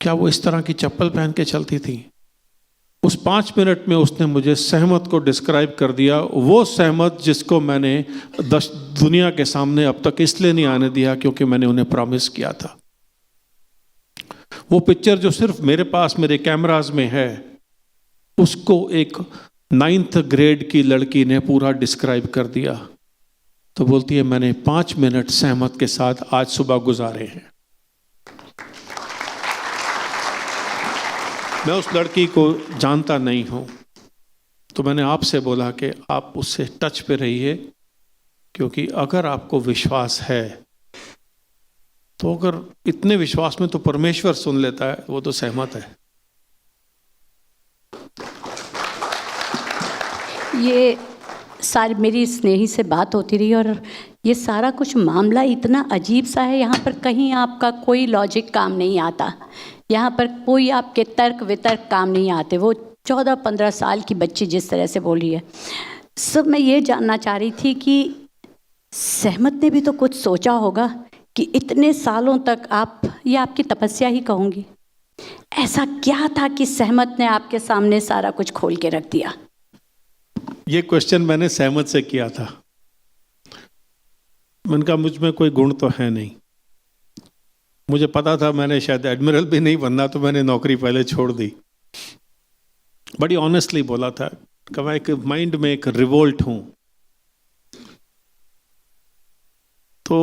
क्या वो इस तरह की चप्पल पहन के चलती थी? उस 5 मिनट में उसने मुझे सहमत को डिस्क्राइब कर दिया, वो सहमत जिसको मैंने दुनिया के सामने अब तक इसलिए नहीं आने दिया क्योंकि मैंने उन्हें प्रॉमिस किया था। वो पिक्चर जो सिर्फ मेरे पास मेरे कैमरास में है, उसको एक 9th ग्रेड की लड़की ने पूरा डिस्क्राइब कर दिया। तो बोलती है मैंने 5 मिनट सहमत के साथ आज सुबह गुजारे हैं। मैं उस लड़की को जानता नहीं हूं, तो मैंने आपसे बोला कि आप उससे टच पे रहिए, क्योंकि अगर आपको विश्वास है तो अगर इतने विश्वास में तो परमेश्वर सुन लेता है, वो तो सहमत है। ये सारी मेरी स्नेही से बात होती रही और ये सारा कुछ मामला इतना अजीब सा है। यहाँ पर कहीं आपका कोई लॉजिक काम नहीं आता, यहाँ पर कोई आपके तर्क वितर्क काम नहीं आते। वो 14-15 साल की बच्ची जिस तरह से बोल रही है। सब मैं ये जानना चाह रही थी कि सहमत ने भी तो कुछ सोचा होगा कि इतने सालों तक आप, ये आपकी तपस्या ही कहूँगी, ऐसा क्या था कि सहमत ने आपके सामने सारा कुछ खोल के रख दिया? ये क्वेश्चन मैंने सहमत से किया था। मैंने कहा मुझ में कोई गुण तो है नहीं। मुझे पता था मैंने शायद एडमिरल भी नहीं बनना, तो मैंने नौकरी पहले छोड़ दी। बड़ी ऑनेस्टली बोला था कि मैं एक माइंड में एक रिवोल्ट हूं। तो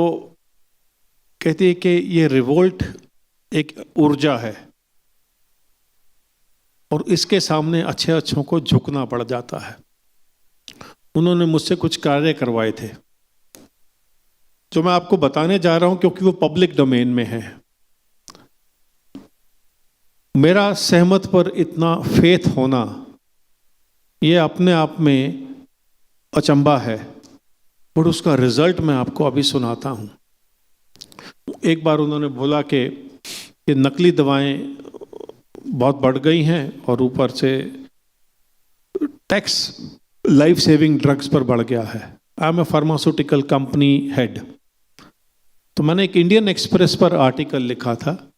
कहती है कि ये रिवोल्ट एक ऊर्जा है और इसके सामने अच्छे अच्छों को झुकना पड़ जाता है। उन्होंने मुझसे कुछ कार्य करवाए थे जो मैं आपको बताने जा रहा हूं क्योंकि वो पब्लिक डोमेन में है। मेरा सहमत पर इतना फेथ होना ये अपने आप में अचंभा है, और उसका रिजल्ट मैं आपको अभी सुनाता हूं। एक बार उन्होंने बोला कि ये नकली दवाएं बहुत बढ़ गई हैं और ऊपर से टैक्स लाइफ सेविंग ड्रग्स पर बढ़ गया है। I am a pharmaceutical company head. तो मैंने एक इंडियन एक्सप्रेस पर आर्टिकल लिखा था,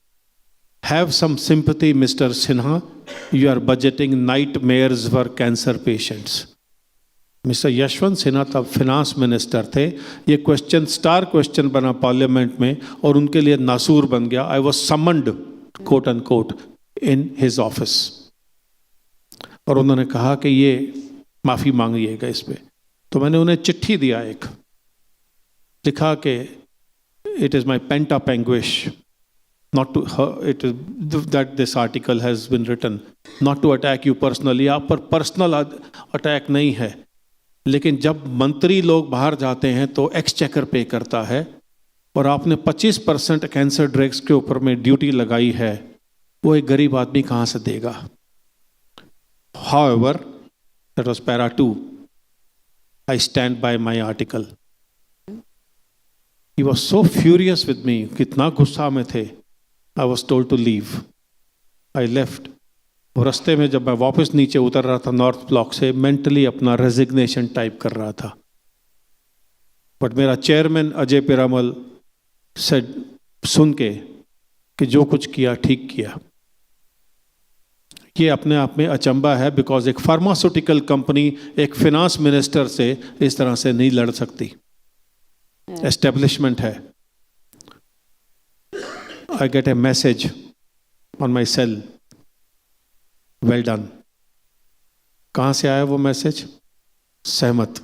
have some sympathy Mister Sinha, you are budgeting nightmares for cancer patients. Mister Yashwant Sinha तब फिनांस मिनिस्टर थे। ये क्वेश्चन स्टार क्वेश्चन बना पार्लियामेंट में और उनके लिए नासूर बन गया। I was summoned quote and quote in his office, और उन्होंने कहा कि ये माफ़ी मांगिएगा इस पे। तो मैंने उन्हें चिट्ठी दिया, एक लिखा कि it is my pent up anguish not to it that this article has been written not to attack you personally। आप पर पर्सनल अटैक नहीं है, लेकिन जब मंत्री लोग बाहर जाते हैं तो एक्सचेकर पे करता है, और आपने 25% कैंसर ड्रग्स के ऊपर में ड्यूटी लगाई है, वो एक गरीब आदमी कहाँ से देगा? However, that was para 2. I stand by my article. He was so furious with me, कितना गुस्सा में थे. I was told to leave. I left. और रास्ते में जब मैं वापस नीचे उतर रहा था नॉर्थ ब्लॉक से, मेंटली अपना रेजिग्नेशन टाइप कर रहा था. बट मेरा चेयरमैन अजय पिरामल से सुन के कि जो कुछ किया ठीक किया. ये अपने आप में अचंबा है, बिकॉज एक फार्मास्यूटिकल कंपनी एक फिनांस मिनिस्टर से इस तरह से नहीं लड़ सकती. एस्टेब्लिशमेंट है. I get a message on my cell, well done. कहां से आया वो मैसेज? सहमत.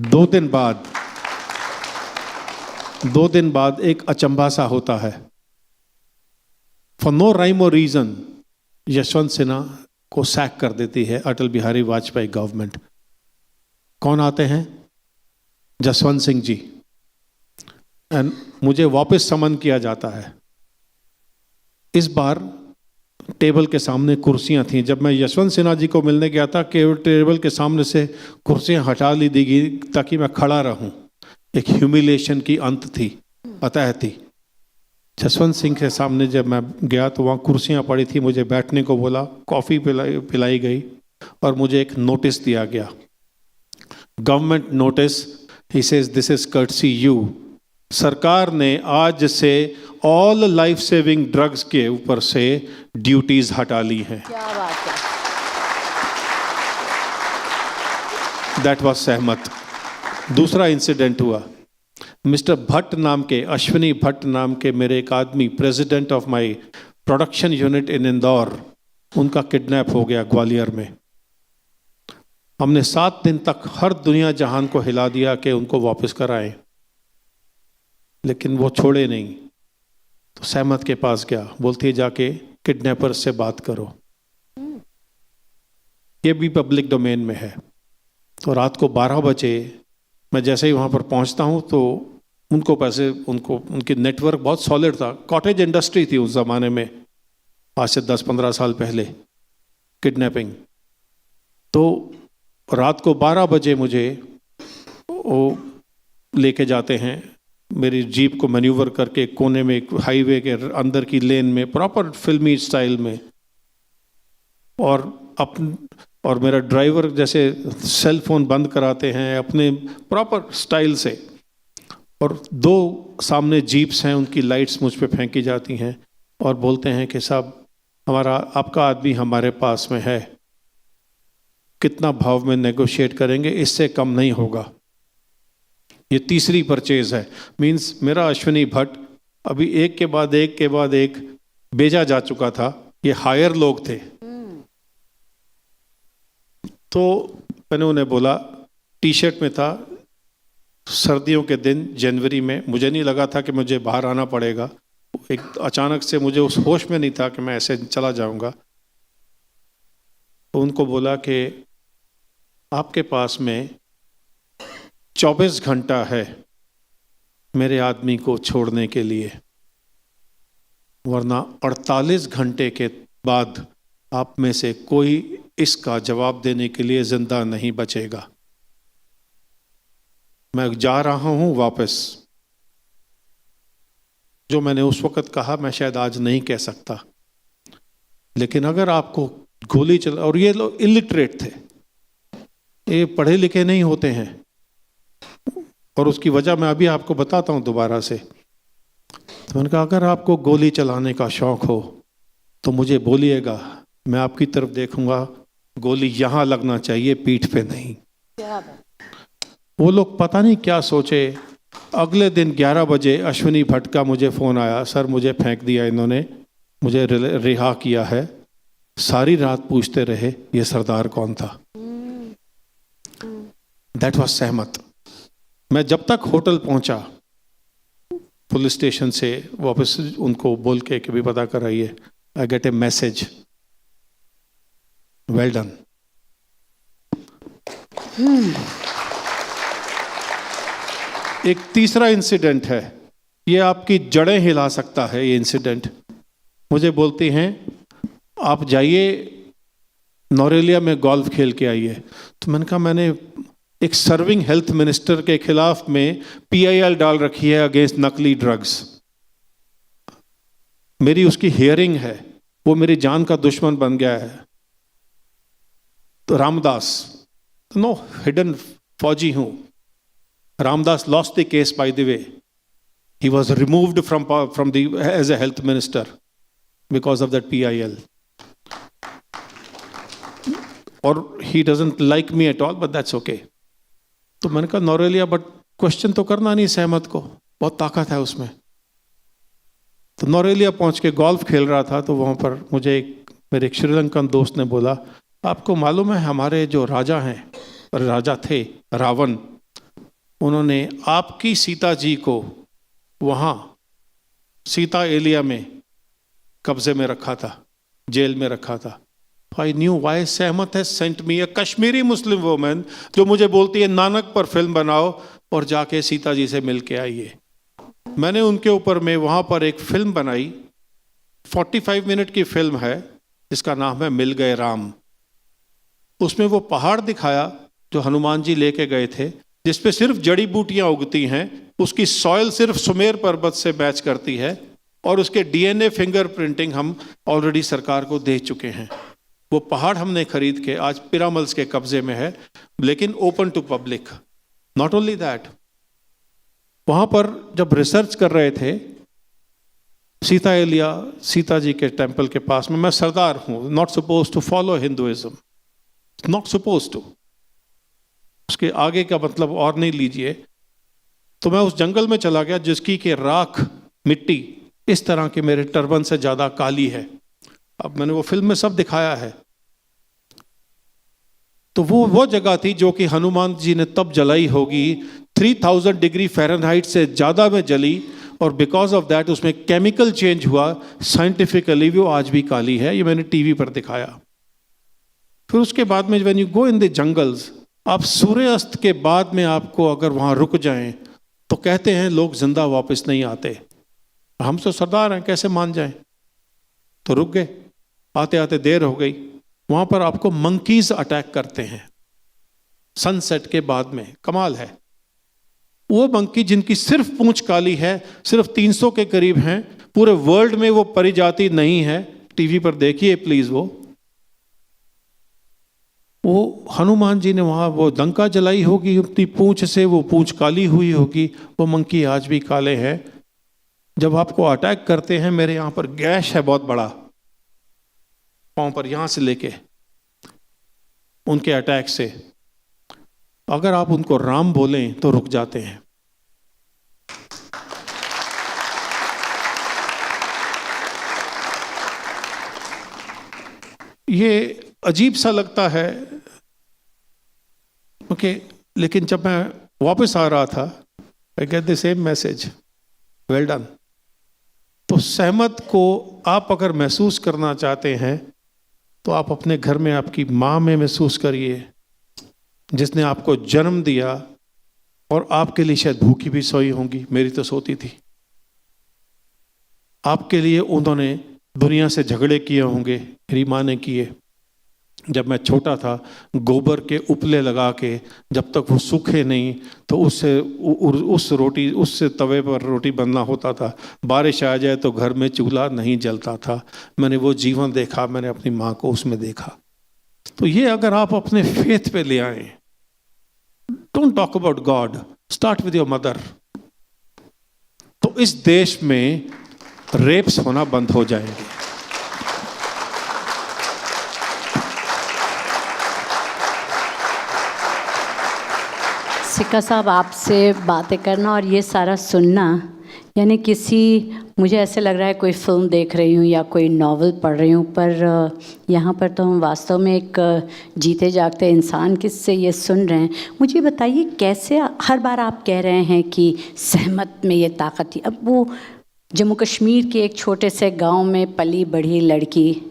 2 दिन बाद एक अचंबा सा होता है. फॉर नो राइम और रीजन यशवंत सिन्हा को सैक कर देती है अटल बिहारी वाजपेयी गवर्नमेंट. कौन आते हैं? जसवंत सिंह जी. एंड मुझे वापस समन किया जाता है. इस बार टेबल के सामने कुर्सियां थीं. जब मैं यशवंत सिन्हा जी को मिलने गया था, केवल टेबल के सामने से कुर्सियां हटा ली दी गई ताकि मैं खड़ा रहूं. एक ह्यूमिलेशन की अंत थी, अतः थी. जसवंत सिंह के सामने जब मैं गया तो वहाँ कुर्सियाँ पड़ी थी. मुझे बैठने को बोला, कॉफ़ी पिलाई गई और मुझे एक नोटिस दिया गया, government notice. He says this is courtesy you. सरकार ने आज से ऑल लाइफ सेविंग ड्रग्स के ऊपर से ड्यूटीज हटा ली हैं. क्या बात है. दैट वाज सहमत. दूसरा इंसिडेंट हुआ. मिस्टर भट्ट नाम के, अश्विनी भट्ट नाम के मेरे एक आदमी, president of my production unit in Indore, उनका किडनैप हो गया ग्वालियर में. हमने 7 दिन तक हर दुनिया जहान को हिला दिया कि उनको वापस कराएं, लेकिन वो छोड़े नहीं. तो सहमत के पास गया, बोलती है जाके किडनैपर से बात करो. ये भी पब्लिक डोमेन में है. तो रात को 12 बजे मैं जैसे ही वहाँ पर पहुँचता हूँ तो उनको पैसे, उनकी नेटवर्क बहुत सॉलिड था. कॉटेज इंडस्ट्री थी उस ज़माने में, आज से 10-15 साल पहले किडनैपिंग. तो रात को 12 बजे मुझे वो लेके जाते हैं, मेरी जीप को मैन्यूवर करके कोने में, एक हाईवे के अंदर की लेन में, प्रॉपर फिल्मी स्टाइल में. और मेरा ड्राइवर जैसे सेल फोन बंद कराते हैं अपने प्रॉपर स्टाइल से. और 2 सामने जीप्स हैं, उनकी लाइट्स मुझ पे फेंकी जाती हैं और बोलते हैं कि साहब आपका आदमी हमारे पास में है, कितना भाव में नेगोशिएट करेंगे, इससे कम नहीं होगा. ये तीसरी परचेज है. मींस मेरा अश्विनी भट्ट अभी एक के बाद एक भेजा जा चुका था. ये हायर लोग थे. तो मैंने उन्हें बोला, टी शर्ट में था, सर्दियों के दिन जनवरी में, मुझे नहीं लगा था कि मुझे बाहर आना पड़ेगा. एक अचानक से मुझे उस होश में नहीं था कि मैं ऐसे चला जाऊंगा. तो उनको बोला कि आपके पास में 24 घंटा है मेरे आदमी को छोड़ने के लिए, वरना 48 घंटे के बाद आप में से कोई इसका जवाब देने के लिए जिंदा नहीं बचेगा. मैं जा रहा हूं वापस. जो मैंने उस वक्त कहा मैं शायद आज नहीं कह सकता, लेकिन अगर आपको गोली चला, और ये लोग इलिटरेट थे, ये पढ़े लिखे नहीं होते हैं, और उसकी वजह मैं अभी आपको बताता हूं दोबारा से. तो मैंने कहा अगर आपको गोली चलाने का शौक हो तो मुझे बोलिएगा, मैं आपकी तरफ देखूंगा, गोली यहां लगना चाहिए, पीठ पे नहीं. वो लोग पता नहीं क्या सोचे. अगले दिन 11 बजे अश्विनी भट्ट का मुझे फ़ोन आया, सर मुझे फेंक दिया इन्होंने, मुझे रिहा किया है. सारी रात पूछते रहे ये सरदार कौन था. दैट वाज सहमत. मैं जब तक होटल पहुंचा, पुलिस स्टेशन से वापस उनको बोल के कि भी पता कराइए, आई get a message, well done. एक तीसरा इंसिडेंट है, ये आपकी जड़ें हिला सकता है। ये इंसिडेंट मुझे बोलती हैं आप जाइए नौरेलिया में गोल्फ खेल के आइए। तो मैंने कहा मैंने एक सर्विंग हेल्थ मिनिस्टर के खिलाफ में PIL डाल रखी है अगेंस्ट नकली ड्रग्स। मेरी उसकी हियरिंग है, वो मेरी जान का दुश्मन बन गया है। तो रामदास, नो हिडन फौजी हूं। Ramdas lost the case by the way, he was removed from the as a health minister because of that PIL, और he doesn't like me at all, but that's okay. तो मैंने कहा नौरेलिया, बट क्वेश्चन तो करना नहीं सहमत को, बहुत ताकत है उसमें। तो नौरेलिया पहुंच के गोल्फ खेल रहा था, तो वहां पर मुझे मेरे एक श्रीलंकन दोस्त ने बोला, आपको मालूम है हमारे जो राजा हैं, राजा थे रावण, उन्होंने आपकी सीता जी को वहां सीता एलिया में कब्जे में रखा था, जेल में रखा था। आई न्यू वाई सहमत है सेंट मी, अ कश्मीरी मुस्लिम वुमन, जो मुझे बोलती है नानक पर फिल्म बनाओ और जाके सीता जी से मिल के आइए। मैंने उनके ऊपर में वहां पर एक फिल्म बनाई, 45 मिनट की फिल्म है जिसका नाम है मिल गए राम। उसमें वो पहाड़ दिखाया जो हनुमान जी लेके गए थे, जिसपे सिर्फ जड़ी बूटियां उगती हैं, उसकी सॉइल सिर्फ सुमेर पर्वत से मैच करती है, और उसके DNA फिंगरप्रिंटिंग हम ऑलरेडी सरकार को दे चुके हैं। वो पहाड़ हमने खरीद के आज पिरामल्स के कब्जे में है, लेकिन open to public. Not only that, वहां पर जब रिसर्च कर रहे थे सीता एलिया, सीता जी के टेंपल के पास में, मैं सरदार हूं, not suppose to follow Hinduism, not suppose to, उसके आगे का मतलब और नहीं लीजिए। तो मैं उस जंगल में चला गया जिसकी के राख मिट्टी इस तरह के मेरे टर्बन से ज्यादा काली है। अब मैंने वो फिल्म में सब दिखाया है। तो वो जगह थी जो कि हनुमान जी ने तब जलाई होगी, 3000 डिग्री फ़ारेनहाइट से ज्यादा में जली, और बिकॉज ऑफ दैट उसमें केमिकल चेंज हुआ, साइंटिफिकली वो आज भी काली है। ये मैंने टीवी पर दिखाया। फिर उसके बाद में when you go in the jungles, आप सूर्यास्त के बाद में आपको अगर वहां रुक जाएं तो कहते हैं लोग जिंदा वापस नहीं आते। हम तो सरदार हैं, कैसे मान जाएं? तो रुक गए, आते आते देर हो गई। वहां पर आपको मंकीज अटैक करते हैं सनसेट के बाद में, कमाल है। वो मंकी जिनकी सिर्फ पूंछ काली है, सिर्फ 300 के करीब हैं, पूरे वर्ल्ड में वो परिजाति नहीं है। टीवी पर देखिए प्लीज। वो हनुमान जी ने वहां वो लंका जलाई होगी अपनी पूंछ से, वो पूंछ काली हुई होगी। वो मंकी आज भी काले हैं। जब आपको अटैक करते हैं, मेरे यहां पर गैश है बहुत बड़ा पांव पर, यहां से लेके उनके अटैक से, अगर आप उनको राम बोलें तो रुक जाते हैं। ये अजीब सा लगता है, ओके, लेकिन जब मैं वापस आ रहा था, I get the same message, well done. तो सहमत को आप अगर महसूस करना चाहते हैं तो आप अपने घर में आपकी माँ में महसूस करिए, जिसने आपको जन्म दिया और आपके लिए शायद भूखी भी सोई होंगी, मेरी तो सोती थी। आपके लिए उन्होंने दुनिया से झगड़े किए होंगे, मेरी माँ ने किए। जब मैं छोटा था, गोबर के उपले लगा के जब तक वो सूखे नहीं तो उससे तवे पर रोटी बनना होता था। बारिश आ जाए तो घर में चूल्हा नहीं जलता था। मैंने वो जीवन देखा, मैंने अपनी माँ को उसमें देखा। तो ये अगर आप अपने फेथ पे ले आए, don't talk about God, start with your mother, तो इस देश में रेप्स होना बंद हो जाएंगे। सिक्का साहब, आपसे बातें करना और ये सारा सुनना, यानी मुझे ऐसे लग रहा है कोई फिल्म देख रही हूँ या कोई नॉवल पढ़ रही हूँ, पर यहाँ पर तो हम वास्तव में एक जीते जागते इंसान किससे ये सुन रहे हैं। मुझे बताइए कैसे, हर बार आप कह रहे हैं कि सहमत में ये ताकत थी। अब वो जम्मू कश्मीर के एक छोटे से गांव में पली बढ़ी लड़की,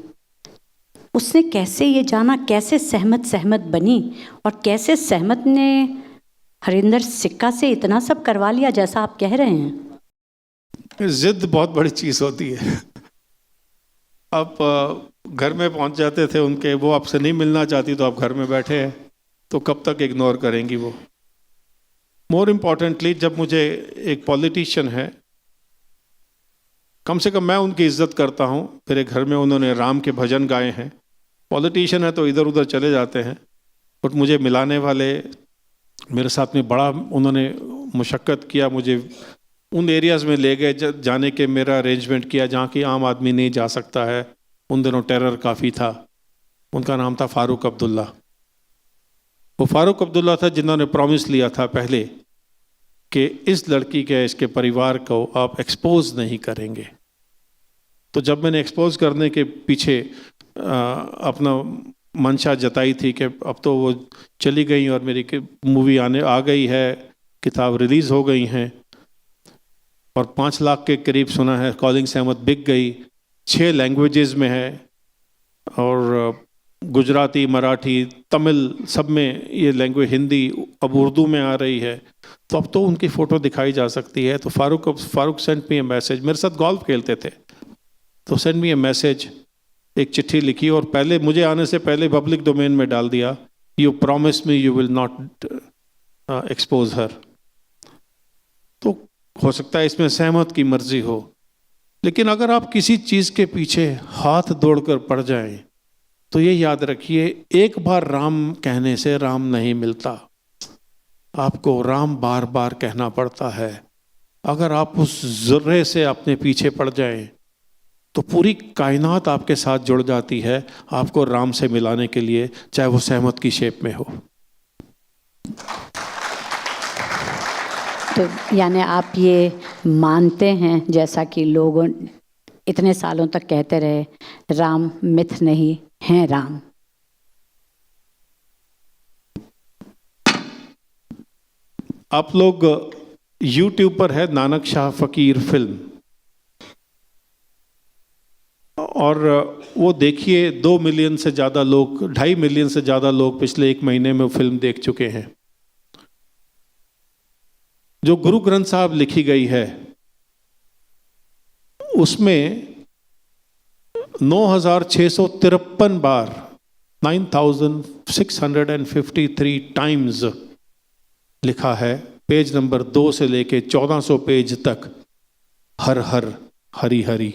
उसने कैसे ये जाना, कैसे सहमत बनी और कैसे सहमत ने हरिंदर सिक्का से इतना सब करवा लिया जैसा आप कह रहे हैं? जिद बहुत बड़ी चीज़ होती है। आप घर में पहुंच जाते थे उनके, वो आपसे नहीं मिलना चाहती तो आप घर में बैठे हैं, तो कब तक इग्नोर करेंगी वो। मोर इम्पॉर्टेंटली, जब मुझे एक पॉलिटिशियन है, कम से कम मैं उनकी इज्जत करता हूँ। मेरे घर में उन्होंने राम के भजन गाए हैं। पॉलिटिशियन है तो इधर उधर चले जाते हैं, बट मुझे मिलाने वाले, मेरे साथ में बड़ा उन्होंने मुशक्क़त किया, मुझे उन एरियाज़ में ले गए जाने के, मेरा अरेंजमेंट किया जहाँ की आम आदमी नहीं जा सकता है। उन दिनों टेरर काफ़ी था। उनका नाम था फ़ारूक अब्दुल्ला। वो फ़ारूक अब्दुल्ला था जिन्होंने प्रॉमिस लिया था पहले कि इस लड़की के, इसके परिवार को आप एक्सपोज नहीं करेंगे। तो जब मैंने एक्सपोज करने के पीछे अपना मंशा जताई थी कि अब तो वो चली गई और मेरी मूवी आ गई है, किताब रिलीज़ हो गई हैं और 5 लाख के करीब सुना है, कॉलिंग सहमत बिक गई, 6 लैंग्वेजेस में है और गुजराती, मराठी, तमिल सब में ये लैंग्वेज, हिंदी, अब उर्दू में आ रही है, तो अब तो उनकी फ़ोटो दिखाई जा सकती है। तो फारूक सेंड मी ए मैसेज, मेरे साथ गोल्फ खेलते थे, तो सेंड मी ए मैसेज, एक चिट्ठी लिखी और पहले मुझे आने से पहले पब्लिक डोमेन में डाल दिया, you promise me you will not expose her. तो हो सकता है इसमें सहमत की मर्जी हो, लेकिन अगर आप किसी चीज़ के पीछे हाथ दौड़कर पड़ जाएं तो ये याद रखिए, एक बार राम कहने से राम नहीं मिलता, आपको राम बार बार कहना पड़ता है। अगर आप उस ज़र्रे से अपने पीछे पड़ जाएं तो पूरी कायनात आपके साथ जुड़ जाती है आपको राम से मिलाने के लिए, चाहे वो सहमत की शेप में हो। तो यानी आप ये मानते हैं, जैसा कि लोग इतने सालों तक कहते रहे, राम मिथ नहीं हैं राम। आप लोग YouTube पर है नानक शाह फकीर फिल्म, और वो देखिए 2 मिलियन से ज़्यादा लोग, 2.5 मिलियन से ज़्यादा लोग पिछले 1 महीने में फिल्म देख चुके हैं। जो गुरु ग्रंथ साहब लिखी गई है उसमें 9,653 बार, 9,653 टाइम्स लिखा है, पेज नंबर 2 से लेके 1400 पेज तक, हर हर हरि हरि।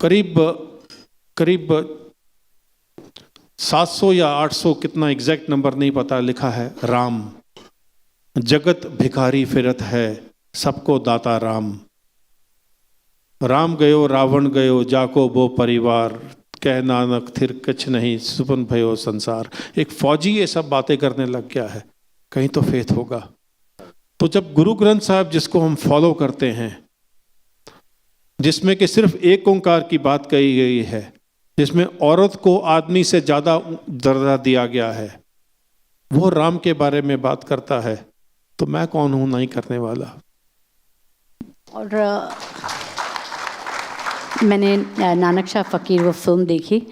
करीब 700 या 800, कितना एग्जैक्ट नंबर नहीं पता, लिखा है राम। जगत भिखारी फिरत है, सबको दाता राम। राम गयो रावण गयो, जाको वो परिवार, कह नानक थिर कछ नहीं, सुपन भयो संसार। एक फौजी ये सब बातें करने लग गया है, कहीं तो फेथ होगा। तो जब गुरु ग्रंथ साहब, जिसको हम फॉलो करते हैं, जिसमें कि सिर्फ एक ओंकार की बात कही गई है, जिसमें औरत को आदमी से ज़्यादा दर्जा दिया गया है, वो राम के बारे में बात करता है, तो मैं कौन हूं नहीं करने वाला। और मैंने नानक शाह फ़कीर वो फिल्म देखी,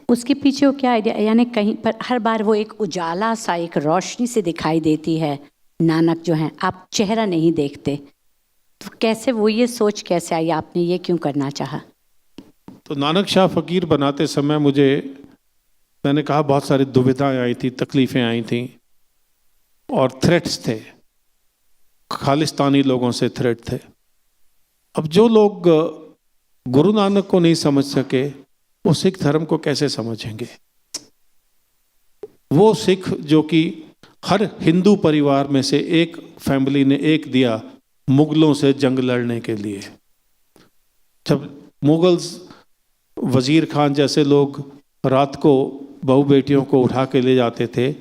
उसके पीछे वो क्या आइडिया, यानी कहीं पर हर बार वो एक उजाला सा, एक रोशनी से दिखाई देती है नानक जो हैं, आप चेहरा नहीं देखते, तो कैसे वो ये सोच कैसे आई, आपने ये क्यों करना चाहा? तो नानक शाह फ़कीर बनाते समय मैंने कहा बहुत सारी दुविधाएं आई थी, तकलीफ़ें आई थी और थ्रेट्स थे, खालिस्तानी लोगों से थ्रेट थे। अब जो लोग गुरु नानक को नहीं समझ सके, वो सिख धर्म को कैसे समझेंगे? वो सिख जो कि हर हिंदू परिवार में से एक फैमिली ने एक दिया मुगलों से जंग लड़ने के लिए। जब मुगल्स, वजीर खान जैसे लोग रात को बहू बेटियों को उठा के ले जाते थे,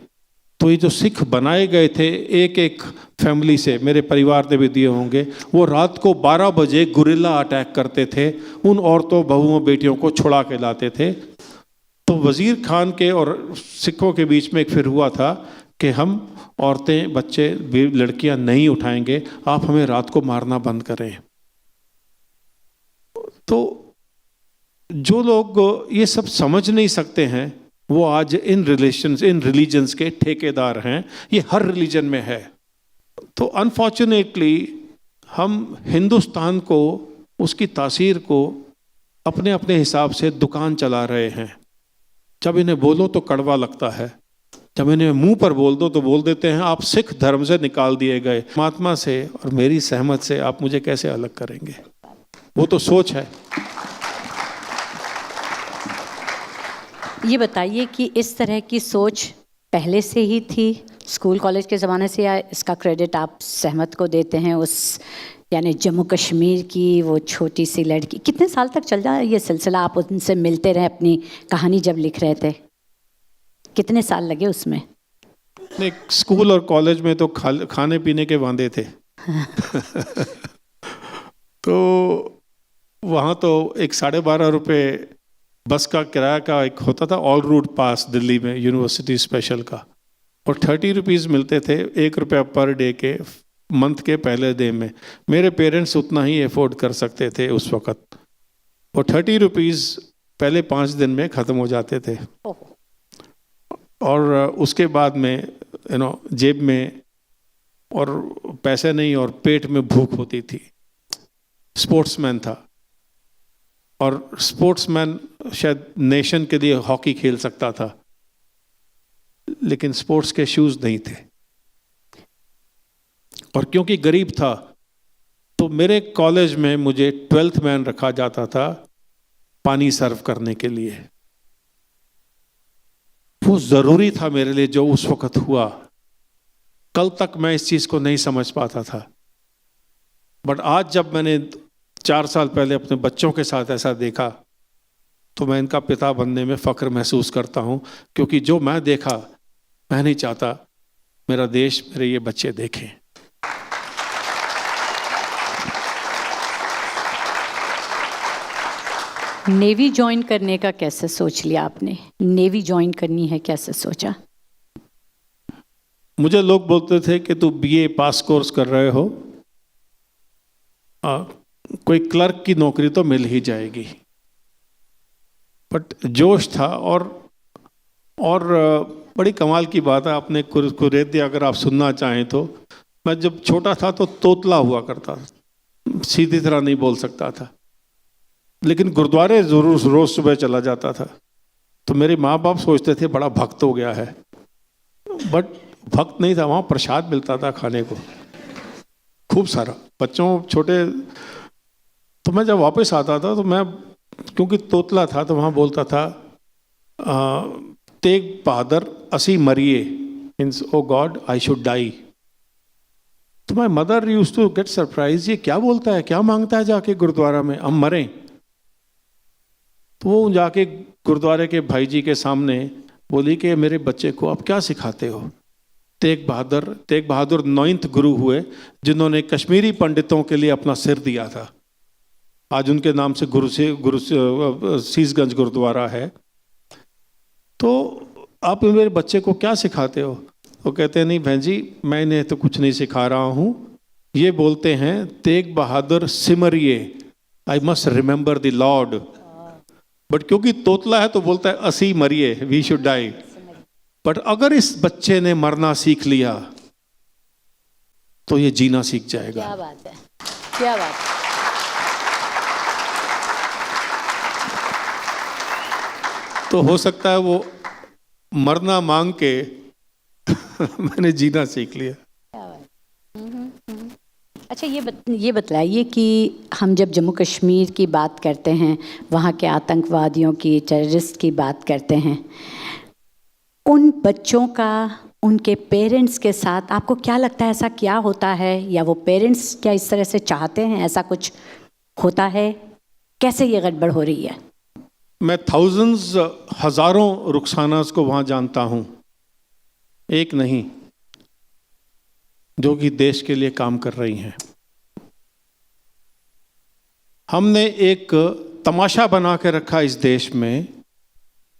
तो ये जो सिख बनाए गए थे एक एक फैमिली से, मेरे परिवार ने भी दिए होंगे, वो रात को 12 बजे गुरिल्ला अटैक करते थे, उन औरतों, बहुओं, बेटियों को छुड़ा के लाते थे। तो वजीर खान के और सिखों के बीच में एक फिर हुआ था कि हम औरतें, बच्चे, लड़कियां नहीं उठाएंगे, आप हमें रात को मारना बंद करें। तो जो लोग ये सब समझ नहीं सकते हैं वो आज इन रिलीजन्स के ठेकेदार हैं। ये हर रिलीजन में है। तो अनफॉर्चुनेटली हम हिंदुस्तान को, उसकी तासीर को अपने अपने हिसाब से दुकान चला रहे हैं। जब इन्हें बोलो तो कड़वा लगता है, जब इन्हें मुंह पर बोल दो तो बोल देते हैं आप सिख धर्म से निकाल दिए गए। महात्मा से और मेरी सहमत से आप मुझे कैसे अलग करेंगे? वो तो सोच है। ये बताइए कि इस तरह की सोच पहले से ही थी स्कूल कॉलेज के ज़माने से, या इसका क्रेडिट आप सहमत को देते हैं उस, यानी जम्मू कश्मीर की वो छोटी सी लड़की? कितने साल तक चल रहा है ये सिलसिला? आप उनसे मिलते रहे अपनी कहानी जब लिख रहे थे, कितने साल लगे उसमें? नहीं, स्कूल और कॉलेज में तो खाने पीने के वांदे थे। तो वहाँ तो एक 12.5 रुपये बस का किराया का एक होता था, ऑल रूट पास दिल्ली में यूनिवर्सिटी स्पेशल का, और 30 रुपीज़ मिलते थे, 1 रुपया पर डे के मंथ के पहले डे में। मेरे पेरेंट्स उतना ही अफोर्ड कर सकते थे उस वक़्त, और 30 रुपीज़ पहले 5 दिन में ख़त्म हो जाते थे। और उसके बाद में जेब में और पैसे नहीं और पेट में भूख होती थी। स्पोर्ट्समैन था, और स्पोर्ट्समैन शायद नेशन के लिए हॉकी खेल सकता था, लेकिन स्पोर्ट्स के शूज़ नहीं थे। और क्योंकि गरीब था तो मेरे कॉलेज में मुझे 12th मैन रखा जाता था पानी सर्व करने के लिए। वो ज़रूरी था मेरे लिए जो उस वक़्त हुआ। कल तक मैं इस चीज़ को नहीं समझ पाता था, बट आज जब मैंने 4 साल पहले अपने बच्चों के साथ ऐसा देखा तो मैं इनका पिता बनने में फ़ख्र महसूस करता हूँ, क्योंकि जो मैं देखा मैं नहीं चाहता मेरा देश, मेरे ये बच्चे देखें। नेवी ज्वाइन करने का कैसे सोच लिया आपने? नेवी ज्वाइन करनी है, कैसे सोचा? मुझे लोग बोलते थे कि तू BA पास कोर्स कर रहे हो, कोई क्लर्क की नौकरी तो मिल ही जाएगी। बट जोश था। और बड़ी कमाल की बात है, आपने कुरेदी अगर आप सुनना चाहें तो, मैं जब छोटा था तो तोतला हुआ करता था, सीधी तरह नहीं बोल सकता था, लेकिन गुरुद्वारे जरूर रोज सुबह चला जाता था। तो मेरे माँ बाप सोचते थे बड़ा भक्त हो गया है, बट भक्त नहीं था, वहाँ प्रसाद मिलता था खाने को खूब सारा, बच्चों छोटे। तो मैं जब वापस आता था तो मैं, क्योंकि तोतला था, तो वहाँ बोलता था तेग बहादुर असी मरिए, means O God I should die. तो my mother used to get surprise, ये क्या बोलता है, क्या मांगता है जाके गुरुद्वारा में, हम मरें? तो वो जाके गुरुद्वारे के भाई जी के सामने बोली कि मेरे बच्चे को आप क्या सिखाते हो? तेग बहादुर 9th गुरु हुए जिन्होंने कश्मीरी पंडितों के लिए अपना सिर दिया था। आज उनके नाम से गुरु शीशगंज गुरुद्वारा है। तो आप मेरे बच्चे को क्या सिखाते हो? वो कहते हैं नहीं बहन जी, मैं इन्हें तो कुछ नहीं सिखा रहा हूँ, ये बोलते हैं तेग बहादुर सिमरिए, I must remember the lord. But क्योंकि तोतला है तो बोलता है असी मरिए, वी शुड डाई। बट अगर इस बच्चे ने मरना सीख लिया तो ये जीना सीख जाएगा। क्या बात है, क्या बात है। तो हो सकता है वो मरना मांग के मैंने जीना सीख लिया। अच्छा, ये बतलाइए कि हम जब जम्मू कश्मीर की बात करते हैं, वहाँ के आतंकवादियों की, टेररिस्ट की बात करते हैं, उन बच्चों का उनके पेरेंट्स के साथ आपको क्या लगता है, ऐसा क्या होता है? या वो पेरेंट्स क्या इस तरह से चाहते हैं, ऐसा कुछ होता है? कैसे ये गड़बड़ हो रही है? मैं हज़ारों रुखसानास को वहाँ जानता हूँ, एक नहीं, जो कि देश के लिए काम कर रही हैं। हमने एक तमाशा बना के रखा इस देश में।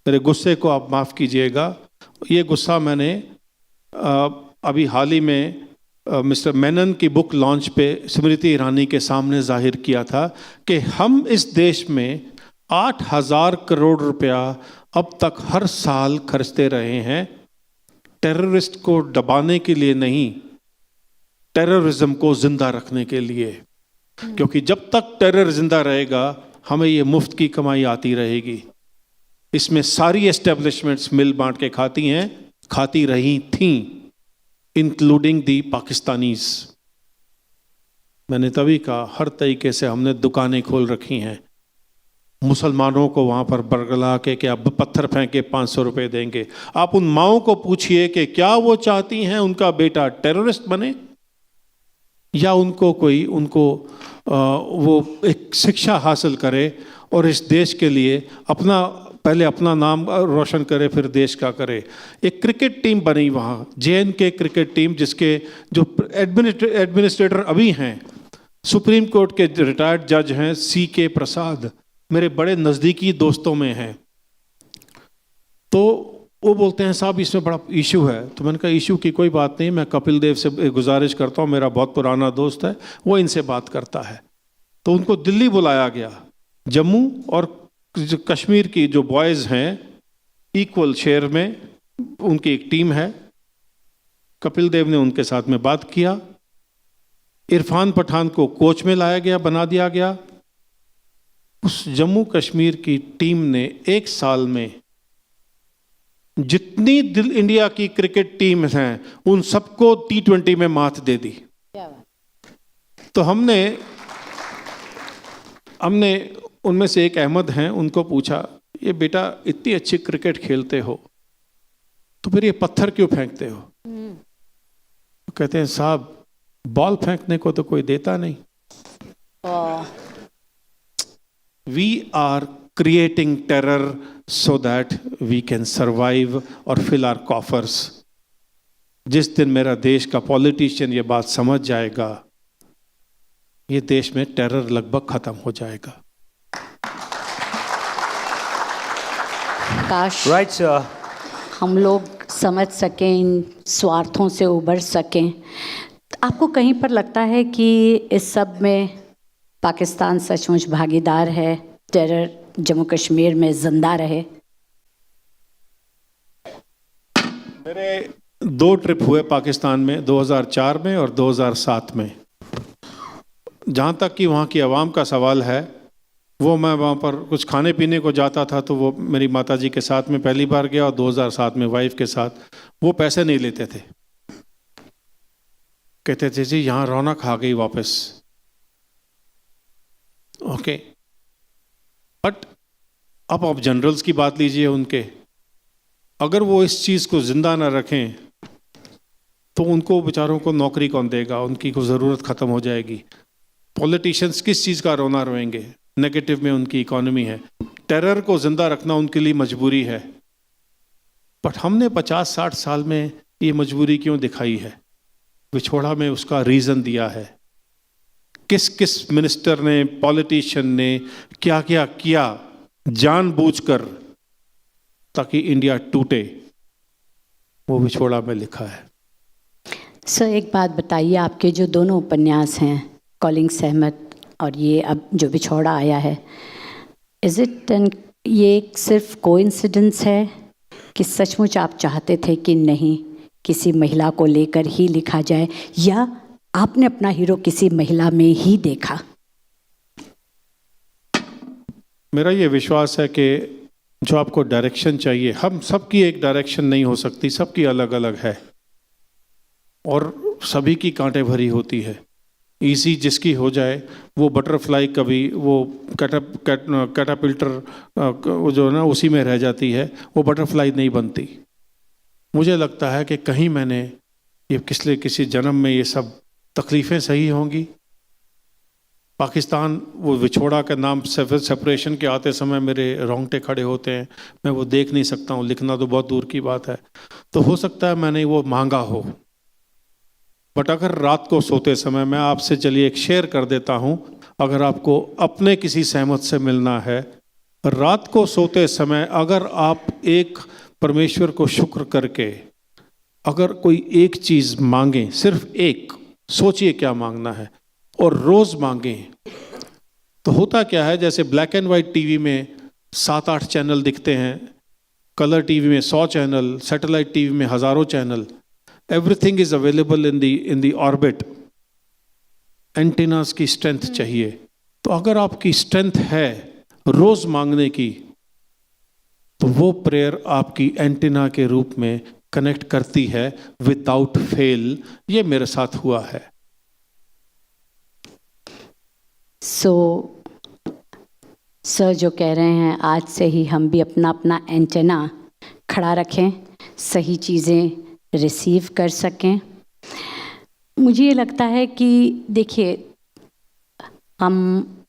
मेरे गुस्से को आप माफ़ कीजिएगा, ये गुस्सा मैंने अभी हाल ही में मिस्टर मेनन की बुक लॉन्च पे स्मृति ईरानी के सामने जाहिर किया था कि हम इस देश में 8,000 करोड़ रुपया अब तक हर साल खर्चते रहे हैं टेररिस्ट को दबाने के लिए नहीं, टेररिज्म को जिंदा रखने के लिए। क्योंकि जब तक टेरर जिंदा रहेगा हमें ये मुफ्त की कमाई आती रहेगी। इसमें सारी एस्टेब्लिशमेंट्स मिल बांट के खाती हैं, खाती रही थीं, इंक्लूडिंग दी पाकिस्तानीज। मैंने तभी कहा हर तरीके से हमने दुकानें खोल रखी हैं। मुसलमानों को वहाँ पर बरगला के क्या पत्थर फेंक के 500 रुपये देंगे। आप उन माओं को पूछिए कि क्या वो चाहती हैं उनका बेटा टेररिस्ट बने, या उनको कोई वो एक शिक्षा हासिल करे और इस देश के लिए पहले अपना नाम रोशन करे फिर देश का करे। एक क्रिकेट टीम बनी वहाँ, JNK क्रिकेट टीम, जिसके जो एडमिनिस्ट्रेटर अभी हैं सुप्रीम कोर्ट के रिटायर्ड जज हैं CK प्रसाद, मेरे बड़े नज़दीकी दोस्तों में हैं। तो वो बोलते हैं साहब इसमें बड़ा इशू है। तो मैंने कहा इशू की कोई बात नहीं, मैं कपिल देव से गुजारिश करता हूँ, मेरा बहुत पुराना दोस्त है, वो इनसे बात करता है। तो उनको दिल्ली बुलाया गया। जम्मू और कश्मीर की जो बॉयज़ हैं इक्वल शेयर में उनकी एक टीम है। कपिल देव ने उनके साथ में बात किया। इरफान पठान को कोच में लाया गया, बना दिया गया। उस जम्मू कश्मीर की टीम ने एक साल में जितनी इंडिया की क्रिकेट टीम हैं उन सबको T20 में मात दे दी। तो हमने उनमें से एक अहमद हैं, उनको पूछा ये बेटा इतनी अच्छी क्रिकेट खेलते हो तो फिर ये पत्थर क्यों फेंकते हो? तो कहते हैं साहब बॉल फेंकने को तो कोई देता नहीं। We are creating terror so that we can survive और fill our coffers। जिस दिन मेरा देश का पॉलिटिशियन ये बात समझ जाएगा, ये देश में टेरर लगभग खत्म हो जाएगा। काश Right, हम लोग समझ सकें, इन स्वार्थों से उबर सकें। आपको कहीं पर लगता है कि इस सब में पाकिस्तान सचमुच भागीदार है, टेरर जम्मू कश्मीर में जिंदा रहे? मेरे 2 ट्रिप हुए पाकिस्तान में, 2004 में और 2007 में। जहाँ तक कि वहाँ की आवाम का सवाल है, वो मैं वहाँ पर कुछ खाने पीने को जाता था तो वो मेरी माताजी के साथ में पहली बार गया और 2007 में वाइफ के साथ। वो पैसे नहीं लेते थे, कहते थे जी यहाँ रौनक आ गई वापस। ओके, बट अब आप जनरल्स की बात लीजिए उनके, अगर वो इस चीज़ को जिंदा ना रखें तो उनको बेचारों को नौकरी कौन देगा, उनकी को ज़रूरत ख़त्म हो जाएगी। पॉलिटिशियंस किस चीज़ का रोना रोएंगे? नेगेटिव में उनकी इकोनॉमी है। टेरर को जिंदा रखना उनके लिए मजबूरी है। बट हमने 50-60 साल में ये मजबूरी क्यों दिखाई है? विछोड़ा में उसका रीज़न दिया है। किस किस मिनिस्टर ने, पॉलिटिशियन ने क्या क्या किया जानबूझकर ताकि इंडिया टूटे, वो विछोड़ा में लिखा है। सर एक बात बताइए, आपके जो दोनों उपन्यास हैं कॉलिंग सहमत और ये अब जो विछोड़ा आया है, ये सिर्फ कोइंसिडेंस है कि सचमुच आप चाहते थे कि नहीं किसी महिला को लेकर ही लिखा जाए, या आपने अपना हीरो किसी महिला में ही देखा? मेरा ये विश्वास है कि जो आपको डायरेक्शन चाहिए, हम सबकी एक डायरेक्शन नहीं हो सकती, सबकी अलग अलग है और सभी की कांटे भरी होती है। ईजी जिसकी हो जाए, वो बटरफ्लाई कभी वो कैटापिल्टर जो है ना उसी में रह जाती है, वो बटरफ्लाई नहीं बनती। मुझे लगता है कि कहीं मैंने ये पिछले किसी जन्म में ये सब तकलीफ़ें सही होंगी। पाकिस्तान, वो विछोड़ा का नाम सेपरेशन के आते समय मेरे रोंगटे खड़े होते हैं, मैं वो देख नहीं सकता हूँ, लिखना तो बहुत दूर की बात है। तो हो सकता है मैंने वो मांगा हो, बट अगर रात को सोते समय मैं आपसे चलिए एक शेयर कर देता हूँ, अगर आपको अपने किसी सहमत से मिलना है, रात को सोते समय अगर आप एक परमेश्वर को शुक्र करके अगर कोई एक चीज़ मांगें, सिर्फ एक, सोचिए क्या मांगना है और रोज़ मांगें, तो होता क्या है, जैसे ब्लैक एंड वाइट टीवी में 7-8 चैनल दिखते हैं, कलर टीवी में 100 चैनल, सैटेलाइट टीवी में हज़ारों channel, everything is available in the orbit. Antennas की स्ट्रेंथ चाहिए। तो अगर आपकी स्ट्रेंथ है रोज मांगने की, तो वो प्रेयर आपकी एंटीना के रूप में कनेक्ट करती है विदाउट फेल। ये मेरे साथ हुआ है। सर जो कह रहे हैं, आज से ही हम भी अपना अपना एंटेना खड़ा रखें, सही चीज़ें रिसीव कर सकें। मुझे ये लगता है कि देखिए, हम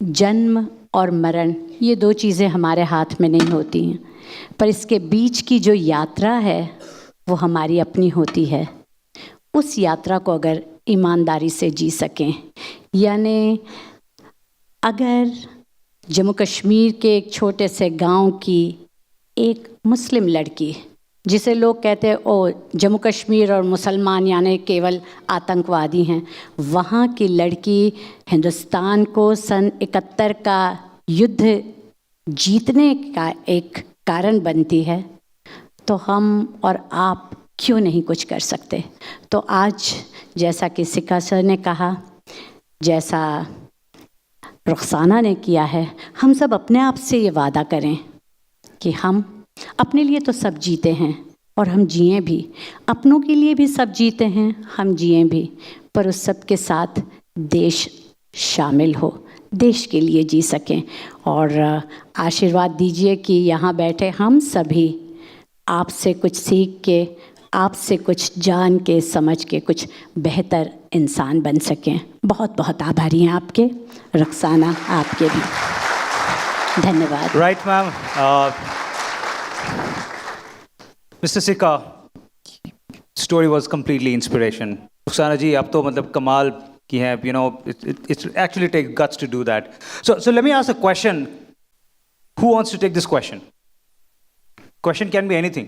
जन्म और मरण ये 2 चीज़ें हमारे हाथ में नहीं होती हैं, पर इसके बीच की जो यात्रा है वो हमारी अपनी होती है। उस यात्रा को अगर ईमानदारी से जी सकें, यानी अगर जम्मू कश्मीर के एक छोटे से गांव की एक मुस्लिम लड़की, जिसे लोग कहते हैं ओ जम्मू कश्मीर और मुसलमान यानी केवल आतंकवादी हैं, वहाँ की लड़की हिंदुस्तान को सन 71 का युद्ध जीतने का एक कारण बनती है, तो हम और आप क्यों नहीं कुछ कर सकते। तो आज जैसा कि सिक्का सर ने कहा, जैसा रुखसाना ने किया है, हम सब अपने आप से ये वादा करें कि हम अपने लिए तो सब जीते हैं और हम जिए भी, अपनों के लिए भी सब जीते हैं, हम जिए भी, पर उस सब के साथ देश शामिल हो, देश के लिए जी सकें। और आशीर्वाद दीजिए कि यहाँ बैठे हम सभी आपसे कुछ सीख के, आपसे कुछ जान के, समझ के कुछ बेहतर इंसान बन सकें। बहुत बहुत आभारी हैं आपके, रुखसाना आपके भी। धन्यवाद। Right ma'am. Mister Sikka, story was completely inspiration. Rukhsana ji, आप तो मतलब कमाल की हैं, you know, it's actually take guts to do that. So let me ask a question. Who wants to take this question? Question can be anything.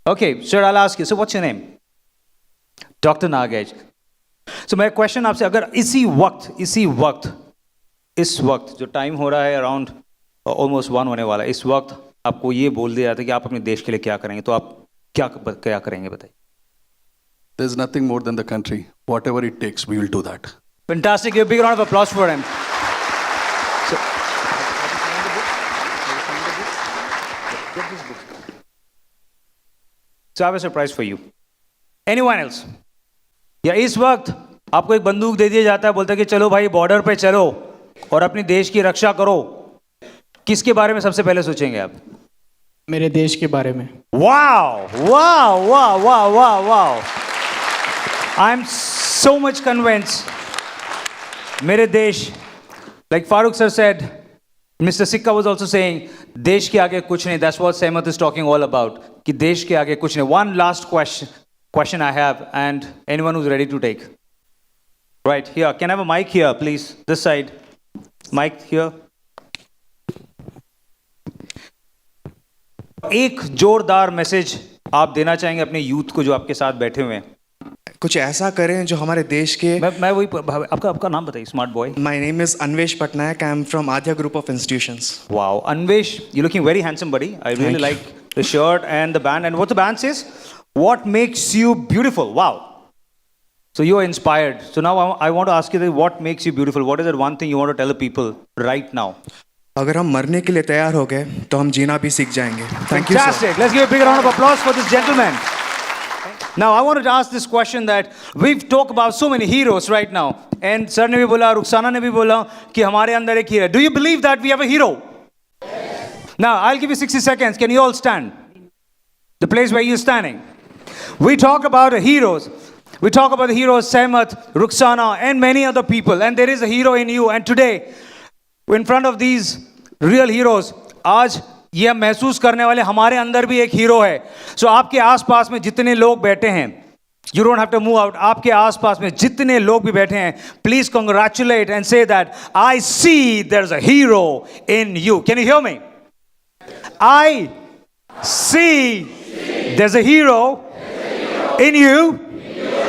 Okay, sir, I'll ask you. So, what's your name? Dr. Nagej. So, my question आपसे, अगर इसी वक्त इस वक्त जो time हो रहा है अराउंड ऑलमोस्ट 1 होने वाला है, इस वक्त आपको ये बोल दिया जाता है कि आप अपने देश के लिए क्या करेंगे, तो आप क्या करेंगे बताइए? There's nothing more than the country. Whatever it takes, we will do that. Fantastic. Give a big round of applause for him. So I have a surprise for you. Anyone else? या इस वक्त आपको एक बंदूक दे दिया जाता है, बोलता है कि चलो भाई बॉर्डर पे चलो और अपने देश की रक्षा करो, किसके बारे में सबसे पहले सोचेंगे आप? मेरे देश के बारे में। Wow wow wow wow wow wow, I am so much convinced. मेरे देश, like Farooq sir said, Mr. Sikka was also saying, देश के आगे कुछ नहीं. That's what Sehmat is talking all about. कि देश के आगे कुछ नहीं. One last question I have, and anyone who's ready to take. Right here. Can I have a mic here, please? This side. Mic here. एक जोरदार message आप देना चाहेंगे अपने यूथ को जो आपके साथ बैठे हुए हैं? कुछ ऐसा करें जो हमारे देश के। मैं वही, आपका नाम बताइए, smart boy. My name is Anvesh Patnaik, I am from Adya group of institutions. Wow, Anvesh, you looking very handsome buddy. I really like the shirt and the band, and what the band says, what makes you beautiful. Wow, so you are inspired. So now I want to ask you that what makes you beautiful? What is that one thing you want to tell the people right now? अगर हम मरने के लिए तैयार हो गए तो हम जीना भी सीख जाएंगे। Thank you, sir. Fantastic. Let's give a big round of applause for this gentleman. Now I wanted to ask this question that we've talked about so many heroes right now, and sir ने भी बोला, रुखसाना ने भी बोला कि हमारे अंदर एक हीरो है. Do you believe that we have a hero? Yes. Now I'll give you 60 seconds. Can you all stand? The place where you're standing. We talk about heroes. We talk about the heroes, Sehmat, Rukhsana, and many other people. And there is a hero in you. And today, in front of these real heroes, आज ये हम महसूस करने वाले हमारे अंदर भी एक हीरो है. So आपके आसपास में जितने लोग बैठे हैं, you don't have to move out. आपके आसपास में जितने लोग भी बैठे हैं, please congratulate and say that I see there's a hero in you. Can you hear me? I see there's a hero in you.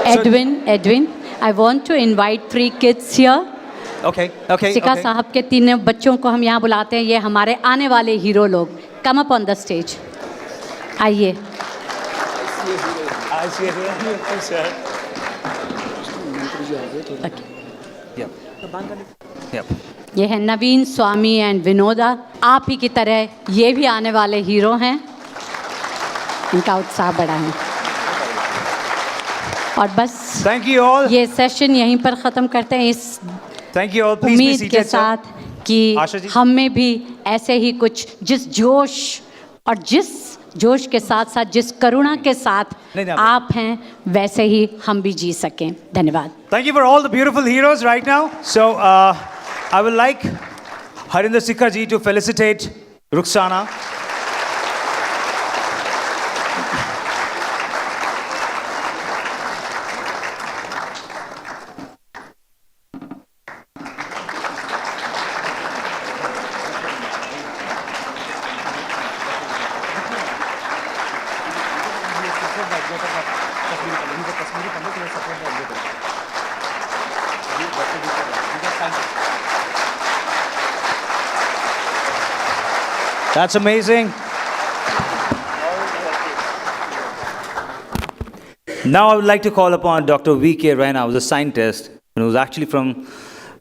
Edwin, I want to invite 3 kids here. Okay, okay, Shikha okay. साहब के तीनों बच्चों को हम यहाँ बुलाते हैं, ये हमारे आने वाले हीरो लोग. Come up on the stage. आइए. I see it. Sir. Yep. Yep. ये है नवीन, स्वामी एंड विनोदा. आप ही की तरह ये भी आने वाले हीरो हैं. इनका उत्साह बड़ा है. और बस Thank you all. ये सेशन यहीं पर ख़त्म करते हैं इस Thank you all. Please be उम्मीद के seated, sir. साथ कि आशा जी। हम में भी ऐसे ही कुछ जिस जोश और जिस जोश के साथ साथ जिस करुणा के साथ नहीं, नहीं, आप हैं वैसे ही हम भी जी सकें. धन्यवाद. Thank you for all the beautiful heroes right now. So, I would like Harinder Sikka ji to felicitate Rukhsana. That's amazing. Now I would like to call upon Dr. V.K. Raina, who's a scientist and who's actually from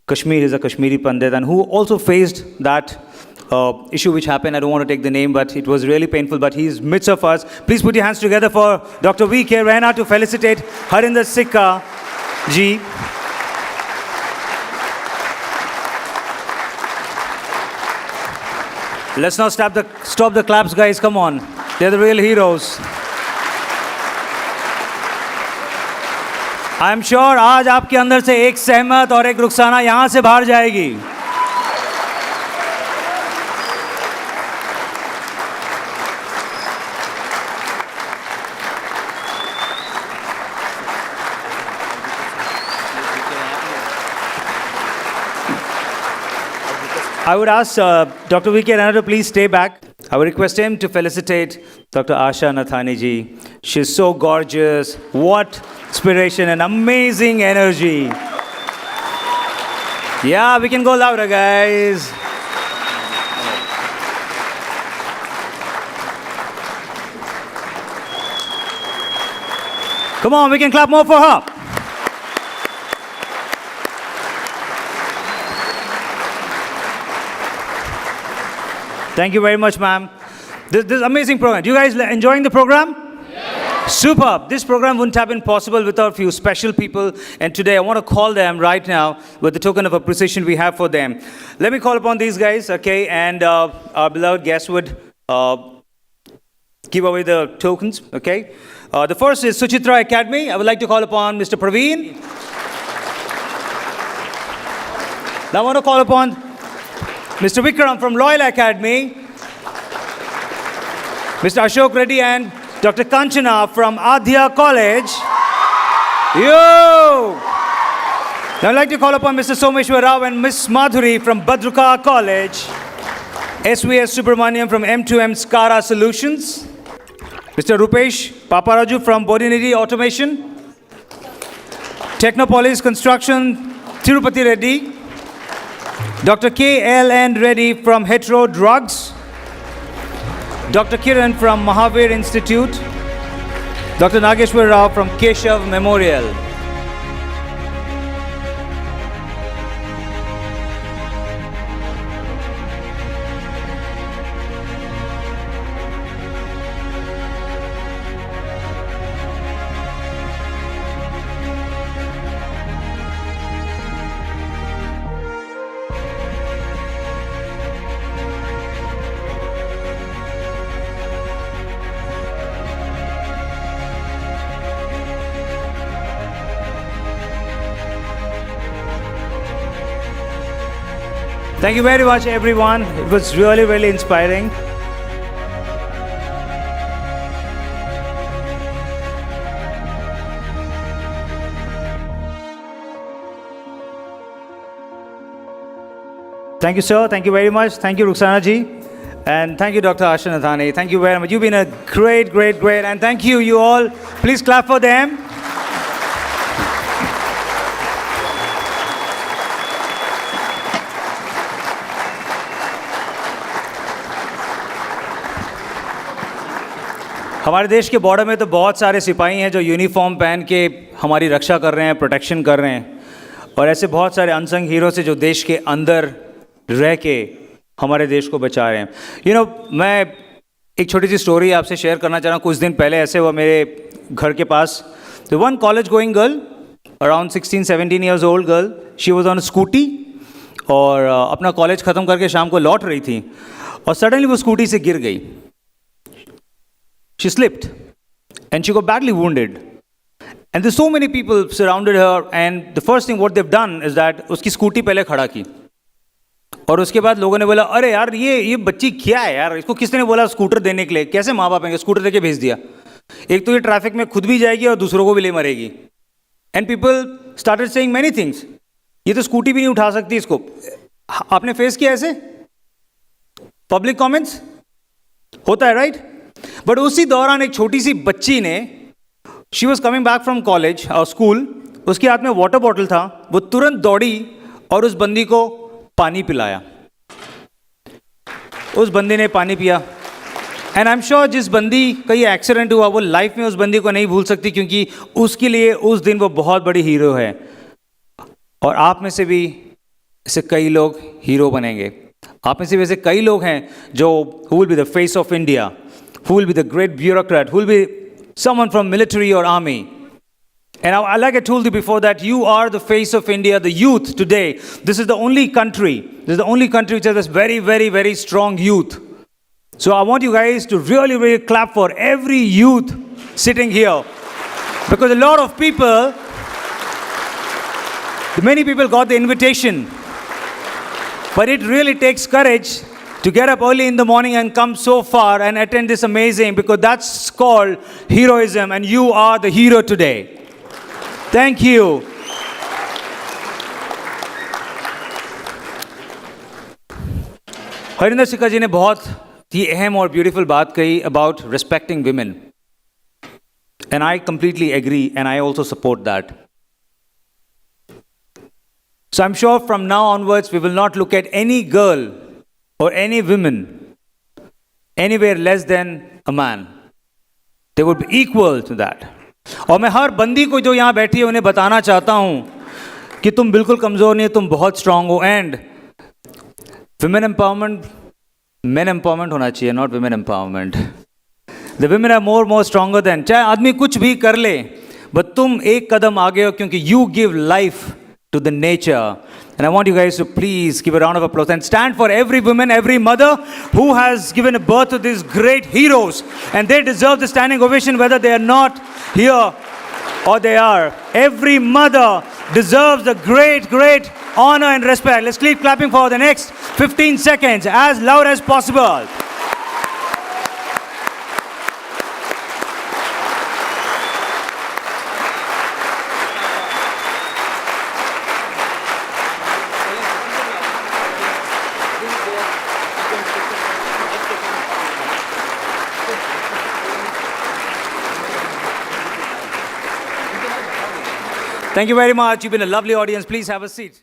Kashmir. He's a Kashmiri Pandit and who also faced that issue which happened. I don't want to take the name, but it was really painful. But he's midst of us. Please put your hands together for Dr. V.K. Raina to felicitate Harinder Sikka ji. Let's not stop the claps, guys. Come on. They're the real heroes. I'm sure आज आपके अंदर से एक सहमत और एक रुखसाना यहाँ से बाहर जाएगी. I would ask Dr. V.K. Raina to please stay back. I would request him to felicitate Dr. Asha Nathani ji. She's so gorgeous. What inspiration and amazing energy. Yeah, we can go louder, guys. Come on, we can clap more for her. Thank you very much, ma'am. This amazing program. Do you guys enjoying the program? Yes. Superb. This program wouldn't have been possible without a few special people. And today I want to call them right now with the token of appreciation we have for them. Let me call upon these guys, okay? And our beloved guest would give away the tokens, okay? The first is Suchitra Academy. I would like to call upon Mr. Praveen. Now I want to call upon Mr. Vikram from Loyola Academy, Mr. Ashok Reddy and Dr. Kanchana from Adhya College. Yo! Now I'd like to call upon Mr. Someshwar Rao and Miss Madhuri from Badruka College, SVS Subramaniam from M2M Skara Solutions, Mr. Rupesh Paparaju from Bodinidhi Automation, Technopolis Construction, Tirupati Reddy, Dr. K.L.N. Reddy from Hetero Drugs, Dr. Kiran from Mahavir Institute, Dr. Nageshwar Rao from Keshav Memorial. Thank you very much, everyone. It was really, really inspiring. Thank you, sir. Thank you very much. Thank you, Rukhsana ji. And thank you, Dr. Asha Nathani. Thank you very much. You've been a great, great, great. And thank you, you all. Please clap for them. हमारे देश के border में तो बहुत सारे सिपाही हैं जो यूनिफॉर्म पहन के हमारी रक्षा कर रहे हैं, प्रोटेक्शन कर रहे हैं, और ऐसे बहुत सारे अनसंग हीरोज हैं जो देश के अंदर रह के हमारे देश को बचा रहे हैं। मैं एक छोटी सी स्टोरी आपसे शेयर करना चाह रहा हूँ। कुछ दिन पहले ऐसे हुआ मेरे घर के पास, तो one college going girl around 16-17 years old girl, she was on scooty और अपना कॉलेज ख़त्म करके शाम को लौट रही थी और सडनली वो स्कूटी से गिर गई। She slipped and she got badly wounded. And there's so many people surrounded her, and the first thing what they've done is that उसकी स्कूटी पहले खड़ा की और उसके बाद लोगों ने बोला अरे यार ये बच्ची क्या है यार, इसको किसने बोला स्कूटर देने के लिए, कैसे माँ बाप हैं स्कूटर देके भेज दिया, एक तो ये ट्रैफिक में खुद भी जाएगी और दूसरों को भी ले मरेगी। And people started saying many things, ये तो स्कूटी भी नहीं उठा सकती इसको। आपने फेस किया ऐसे पब्लिक कमेंट्स होता है, राइट? बट उसी दौरान एक छोटी सी बच्ची ने, she was coming back from college और स्कूल, उसके हाथ में वाटर बॉटल था, वो तुरंत दौड़ी और उस बंदी को पानी पिलाया। उस बंदी ने पानी पिया एंड आई एम श्योर जिस बंदी का ये एक्सीडेंट हुआ वो लाइफ में उस बंदी को नहीं भूल सकती, क्योंकि उसके लिए उस दिन वो बहुत बड़ी हीरो है। और आप में से भी ऐसे कई लोग हीरो बनेंगे। आप में से वैसे कई लोग हैं जो who will be the face of India, who will be the great bureaucrat, who will be someone from military or army. And like I told you before that you are the face of India, the youth today. This is the only country which has this very, very, very strong youth. So I want you guys to really, really clap for every youth sitting here. Because a lot of people, many people got the invitation. But it really takes courage to get up early in the morning and come so far and attend this amazing, because that's called heroism, and you are the hero today. Thank you. Harinder सिक्का जी ने बहुत ही अहम और beautiful बात कही about respecting women. And I completely agree, and I also support that. So I'm sure from now onwards we will not look at any girl or any woman anywhere less than a man. They would be equal to that. और मैं हर बंदी को जो यहाँ बैठी है उन्हें बताना चाहता हूँ कि तुम बिल्कुल कमज़ोर नहीं, तुम बहुत स्ट्रांग हो। And women empowerment, men empowerment होना चाहिए, not women empowerment. The women are more stronger than, चाहे आदमी कुछ भी कर ले, बट तुम एक कदम आगे हो क्योंकि you give life to the nature. And I want you guys to please give a round of applause and stand for every woman, every mother who has given a birth to these great heroes, and they deserve the standing ovation whether they are not here or they are. Every mother deserves the great, great honor and respect. Let's keep clapping for the next 15 seconds as loud as possible. Thank you very much. You've been a lovely audience. Please have a seat.